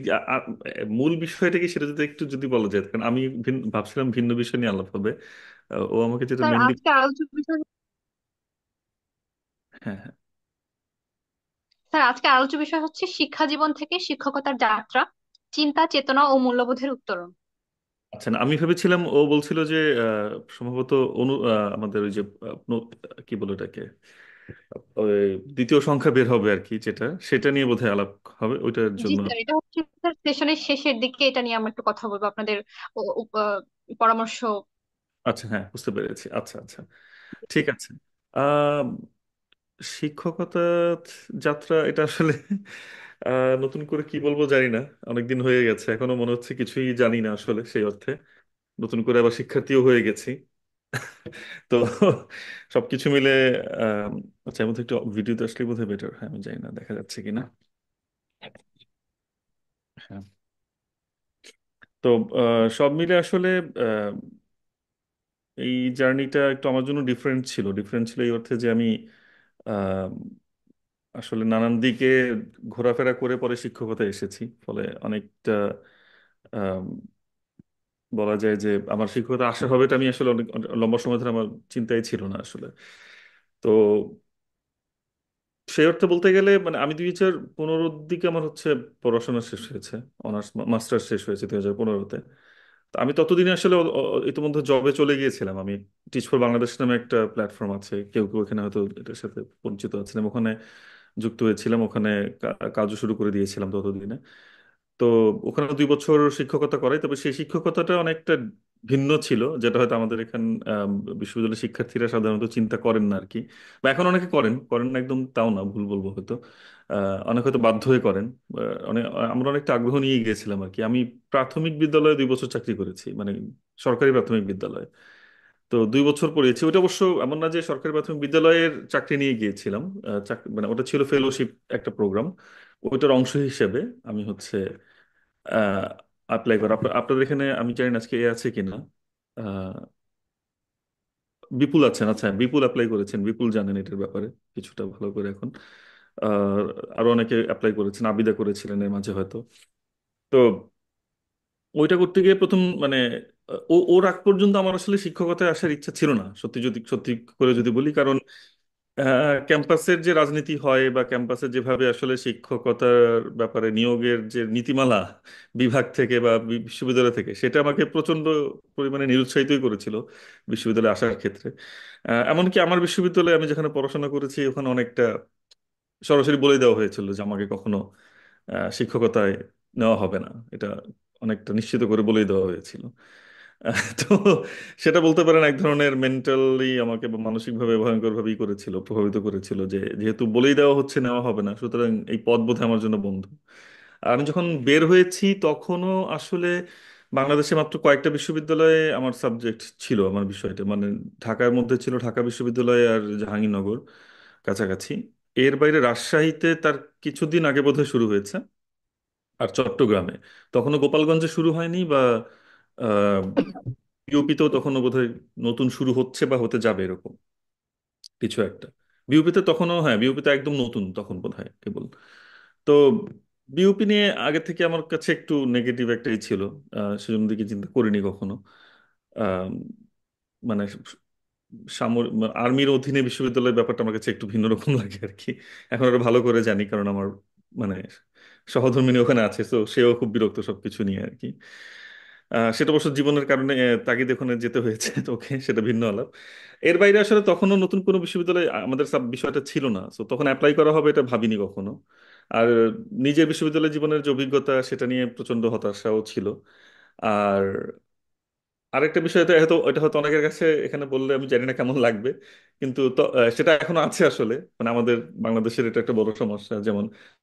মূল বিষয়টা কি সেটা যদি একটু যদি বলা যায়, কারণ আমি ভাবছিলাম ভিন্ন বিষয় নিয়ে আলাপ হবে। ও আমাকে যেটা স্যার, মেনলি। আজকে আলোচ্য বিষয় হ্যাঁ, হ্যাঁ। স্যার, আজকে আলোচ্য বিষয় হচ্ছে শিক্ষা জীবন থেকে শিক্ষকতার যাত্রা, চিন্তা, চেতনা ও মূল্যবোধের উত্তরণ। আচ্ছা, না, আমি ভেবেছিলাম ও বলছিল যে সম্ভবত আমাদের ওই যে কি বলে ওটাকে, ওই দ্বিতীয় সংখ্যা বের হবে আর কি, যেটা সেটা নিয়ে বোধহয় আলাপ হবে ওইটার জি জন্য। স্যার, এটা হচ্ছে স্যার সেশনের শেষের দিকে এটা নিয়ে আমরা একটু কথা বলবো, আপনাদের পরামর্শ। আচ্ছা, হ্যাঁ, বুঝতে পেরেছি। আচ্ছা, আচ্ছা, ঠিক আছে। আহ শিক্ষকতা যাত্রা এটা আসলে নতুন করে কি বলবো জানি না। অনেকদিন হয়ে গেছে, এখনো মনে হচ্ছে কিছুই জানি না আসলে সেই অর্থে। নতুন করে আবার শিক্ষার্থীও হয়ে গেছি। তো সবকিছু মিলে আহ, আচ্ছা, এর মধ্যে একটু ভিডিওতে আসলে বোধহয় বেটার। হ্যাঁ, আমি জানি না দেখা যাচ্ছে কিনা। হ্যাঁ। তো সব মিলে আসলে আহ, এই জার্নিটা একটু আমার জন্য ডিফারেন্ট ছিল এই অর্থে যে আমি আহ, আসলে নানান দিকে ঘোরাফেরা করে পরে শিক্ষকতা এসেছি, ফলে অনেকটা আম, বলা যায় যে আমার শিক্ষকতা আসা হবে এটা আমি আসলে অনেক অনেক লম্বা সময় ধরে আমার চিন্তাই ছিল না আসলে। তো সেই অর্থে বলতে গেলে মানে আমি 2015-র দিকে আমার হচ্ছে পড়াশোনা শেষ হয়েছে, অনার্স মাস্টার্স শেষ হয়েছে 2015-তে। তো আমি ততদিনে আসলে ইতিমধ্যে জবে চলে গিয়েছিলাম। আমি টিচ ফর বাংলাদেশ নামে একটা প্ল্যাটফর্ম আছে, কেউ কেউ এখানে হয়তো এটার সাথে পরিচিত আছেন, এবং ওখানে যুক্ত হয়েছিলাম। ওখানে কাজও শুরু করে দিয়েছিলাম ততদিনে। তো ওখানে 2 বছর শিক্ষকতা করাই, তবে সেই শিক্ষকতাটা অনেকটা ভিন্ন ছিল, যেটা হয়তো আমাদের এখান বিশ্ববিদ্যালয়ের শিক্ষার্থীরা সাধারণত চিন্তা করেন না আর কি। বা এখন অনেকে করেন করেন না, একদম তাও না, ভুল বলবো হয়তো। অনেক হয়তো বাধ্য হয়ে করেন। অনেক, আমরা অনেকটা আগ্রহ নিয়ে গিয়েছিলাম আর কি। আমি প্রাথমিক বিদ্যালয়ে 2 বছর চাকরি করেছি, মানে সরকারি প্রাথমিক বিদ্যালয়ে। তো 2 বছর পড়িয়েছি। ওটা অবশ্য এমন না যে সরকারি প্রাথমিক বিদ্যালয়ের চাকরি নিয়ে গিয়েছিলাম। মানে ওটা ছিল ফেলোশিপ একটা প্রোগ্রাম। ওইটার অংশ হিসেবে আমি হচ্ছে অ্যাপ্লাই করা। আপনাদের এখানে আমি জানি না আজকে এ আছে কিনা। আহ, বিপুল আছেন, আচ্ছা বিপুল অ্যাপ্লাই করেছেন, বিপুল জানেন এটার ব্যাপারে কিছুটা ভালো করে এখন। আর আরো অনেকে অ্যাপ্লাই করেছেন, আবিদা করেছিলেন এর মাঝে হয়তো। তো ওইটা করতে গিয়ে প্রথম মানে ওর আগ পর্যন্ত আমার আসলে শিক্ষকতায় আসার ইচ্ছা ছিল না, সত্যি করে যদি বলি। কারণ ক্যাম্পাসের যে রাজনীতি হয় বা ক্যাম্পাসের যেভাবে আসলে শিক্ষকতার ব্যাপারে নিয়োগের যে নীতিমালা বিভাগ থেকে বা বিশ্ববিদ্যালয় থেকে, সেটা আমাকে প্রচন্ড পরিমাণে নিরুৎসাহিতই করেছিল বিশ্ববিদ্যালয়ে আসার ক্ষেত্রে। এমনকি আমার বিশ্ববিদ্যালয়ে আমি যেখানে পড়াশোনা করেছি ওখানে অনেকটা সরাসরি বলে দেওয়া হয়েছিল যে আমাকে কখনো শিক্ষকতায় নেওয়া হবে না, এটা অনেকটা নিশ্চিত করে বলেই দেওয়া হয়েছিল। তো সেটা বলতে পারেন এক ধরনের মেন্টালি আমাকে বা মানসিকভাবে ভয়ঙ্কর ভাবেই করেছিল, প্রভাবিত করেছিল যে যেহেতু বলেই দেওয়া হচ্ছে নেওয়া হবে না, সুতরাং এই পদ বোধহয় আমার জন্য বন্ধ। আর আমি যখন বের হয়েছি তখনও আসলে বাংলাদেশে মাত্র কয়েকটা বিশ্ববিদ্যালয়ে আমার সাবজেক্ট ছিল, আমার বিষয়টা মানে ঢাকার মধ্যে ছিল ঢাকা বিশ্ববিদ্যালয় আর জাহাঙ্গীরনগর কাছাকাছি। এর বাইরে রাজশাহীতে তার কিছুদিন আগে বোধহয় শুরু হয়েছে, আর চট্টগ্রামে তখনও গোপালগঞ্জে শুরু হয়নি, বা ইউপিতেও তখনও বোধহয় নতুন শুরু হচ্ছে বা হতে যাবে এরকম কিছু একটা। বিউপিতে তখনও, হ্যাঁ বিউপিতে একদম নতুন তখন বোধহয় কেবল। তো বিউপি নিয়ে আগে থেকে আমার কাছে একটু নেগেটিভ একটাই ছিল, সেজন্য দিকে চিন্তা করিনি কখনো। আহ, মানে আর্মির অধীনে বিশ্ববিদ্যালয়ের ব্যাপারটা আমার কাছে একটু ভিন্ন রকম লাগে আর কি। এখন আরো ভালো করে জানি কারণ আমার মানে সহধর্মিণী ওখানে আছে, তো সেও খুব বিরক্ত সবকিছু নিয়ে আর কি। সেটা অবশ্য জীবনের কারণে তাগিদে ওখানে যেতে হয়েছে তোকে, সেটা ভিন্ন আলাপ। এর বাইরে আসলে তখনও নতুন কোনো বিশ্ববিদ্যালয় আমাদের সাব বিষয়টা ছিল না, তো তখন অ্যাপ্লাই করা হবে এটা ভাবিনি কখনো। আর নিজের বিশ্ববিদ্যালয় জীবনের যে অভিজ্ঞতা সেটা নিয়ে প্রচন্ড হতাশাও ছিল। আর আরেকটা বিষয়, এটা হয়তো অনেকের কাছে এখানে বললে আমি জানি না কেমন লাগবে, কিন্তু সেটা এখনো আছে আসলে, মানে আমাদের বাংলাদেশের এটা একটা বড় সমস্যা। যেমন